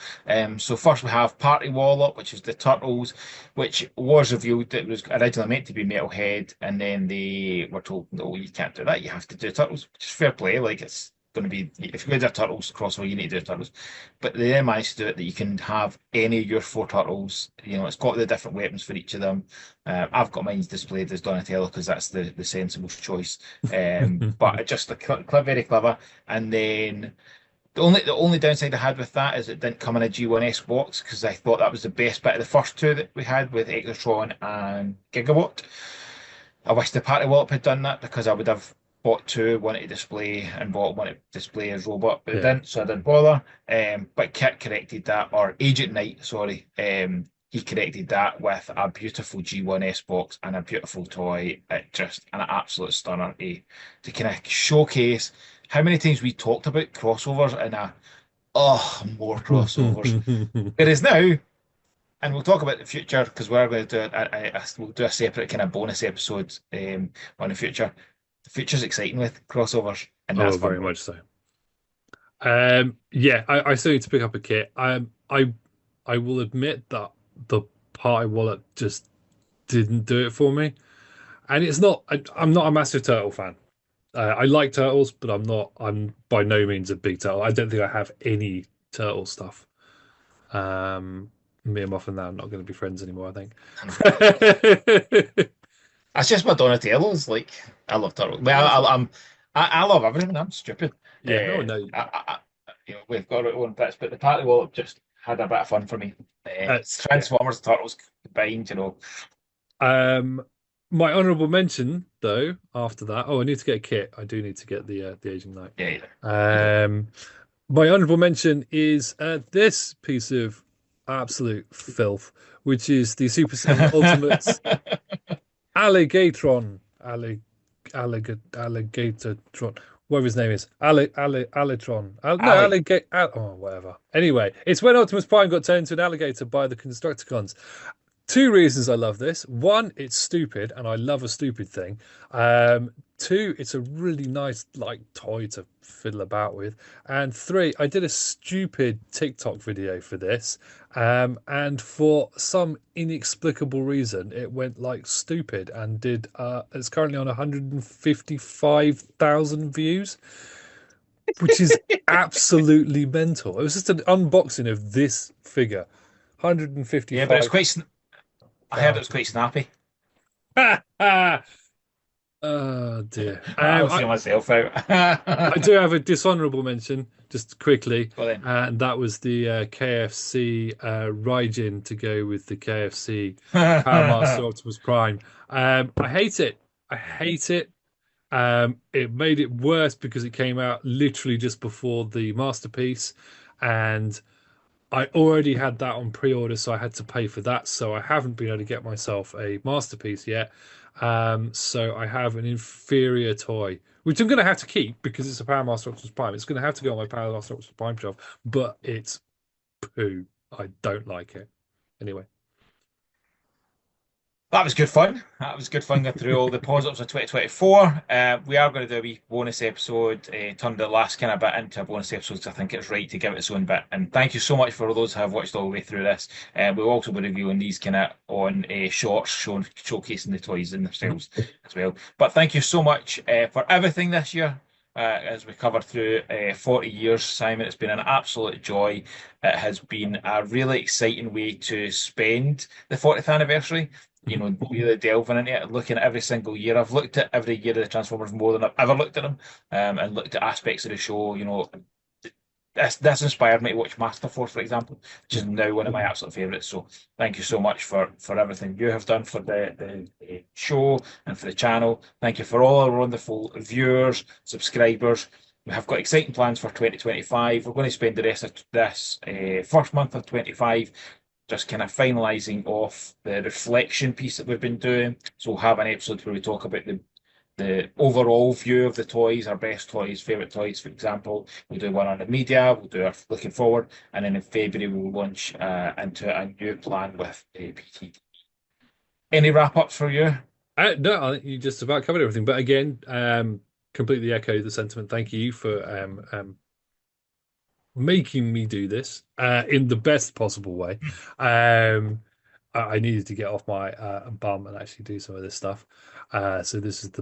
So first we have Party Wallop, which is the Turtles, which was revealed that it was originally meant to be Metalhead, and then they were told, no, you can't do that. You have to do Turtles, which is fair play. Like it's going to be if you're going to do Turtles crossover, you need to do Turtles. But they then managed to do it that you can have any of your four Turtles. You know, it's got the different weapons for each of them. I've got mine displayed as Donatello because that's the sensible choice. But it just very clever. And then the only downside I had with that is it didn't come in a G1S box because I thought that was the best bit of the first two that we had with Exotron and Gigawatt. I wish the Party Wallop had done that because I would have bought two, one to display and bought one to display as robot, but it Yeah. didn't, so I didn't bother. But Kit corrected that, or Agent Knight, sorry. He corrected that with a beautiful G1S box and a beautiful toy. It just an absolute stunner to kind of showcase how many times we talked about crossovers and more crossovers. Whereas now, and we'll talk about the future because we're going to do we'll do a separate kind of bonus episode on the future. The future's exciting with crossovers, and Oh, that's very fun. much so. Yeah, I still need to pick up a kit. I will admit that the party wallet just didn't do it for me. And it's not, I'm not a massive turtle fan. I like turtles, but I'm by no means a big turtle. I don't think I have any turtle stuff. Me and Moff and that are not going to be friends anymore, I think. That's just my Donatello's. Like I love turtles. Well, I love everything. I'm stupid. Yeah, no, no. We've got our own bits, but the party wallet just had a bit of fun for me. Yeah. Transformers, Turtles combined, Um, my honorable mention, though, after that, I need to get a kit. I do need to get the Asian Knight. Yeah, yeah. My honorable mention is this piece of absolute filth, which is the Super Saiyan Ultimates Alligatron, Alligatortron, whatever his name is, Alitron, no, Ali. whatever. Anyway, it's when Optimus Prime got turned into an alligator by the Constructicons. Two reasons I love this. One, it's stupid, and I love a stupid thing. Two, it's a really nice like toy to fiddle about with. And three, I did a stupid TikTok video for this, and for some inexplicable reason, it went like stupid and did. It's currently on 155,000 views, which is absolutely mental. It was just an unboxing of this figure, Yeah, but 155,000. I heard it was quite snappy. Oh dear. I was seeing myself out. I do have a dishonorable mention, just quickly, Well then. and that was the KFC Raijin to go with the KFC Power Master Optimus Prime. I hate it. I hate it. It made it worse because it came out literally just before the masterpiece, and I already had that on pre-order, so I had to pay for that. So I haven't been able to get myself a masterpiece yet. So I have an inferior toy, which I'm going to have to keep because it's a Power Master Optimus Prime. It's going to have to go on my Power Master Optimus Prime shelf, but it's poo. I don't like it. Anyway. That was good fun. That was good fun going through all the positives of 2024. We are going to do a wee bonus episode, turn the last kind of bit into a bonus episode. So I think it's right to give it its own bit. And thank you so much for those who have watched all the way through this. We'll also be reviewing these kind of on shorts, showcasing the toys in themselves as well. But thank you so much for everything this year. As we covered through 40 years, Simon, it's been an absolute joy. It has been a really exciting way to spend the 40th anniversary. Really delving into it, looking at every single year. I've looked at every year of the Transformers more than I've ever looked at them, and looked at aspects of the show. This inspired me to watch Masterforce, for example, which is now one of my absolute favourites. So thank you so much for everything you have done for the show and for the channel. Thank you for all our wonderful viewers, subscribers. We have got exciting plans for 2025. We're going to spend the rest of this first month of 25 just kind of finalising off the reflection piece that we've been doing. So we'll have an episode where we talk about the overall view of the toys, our best toys, favourite toys, for example. We'll do one on the media, we'll do our looking forward, and then in February we'll launch into a new plan with PT. Any wrap-ups for you? No, I think you just about covered everything. But again, completely echo the sentiment. Thank you for making me do this in the best possible way. I needed to get off my bum and actually do some of this stuff. So this is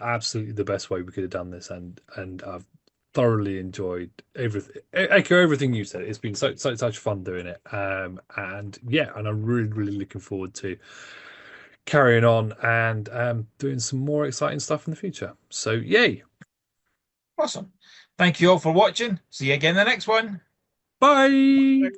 absolutely the best way we could have done this, and I've thoroughly enjoyed everything. Echo everything you said. It's been such fun doing it. And yeah, and I'm really looking forward to carrying on and doing some more exciting stuff in the future. So yay. Awesome. Thank you all for watching. See you again in the next one. Bye.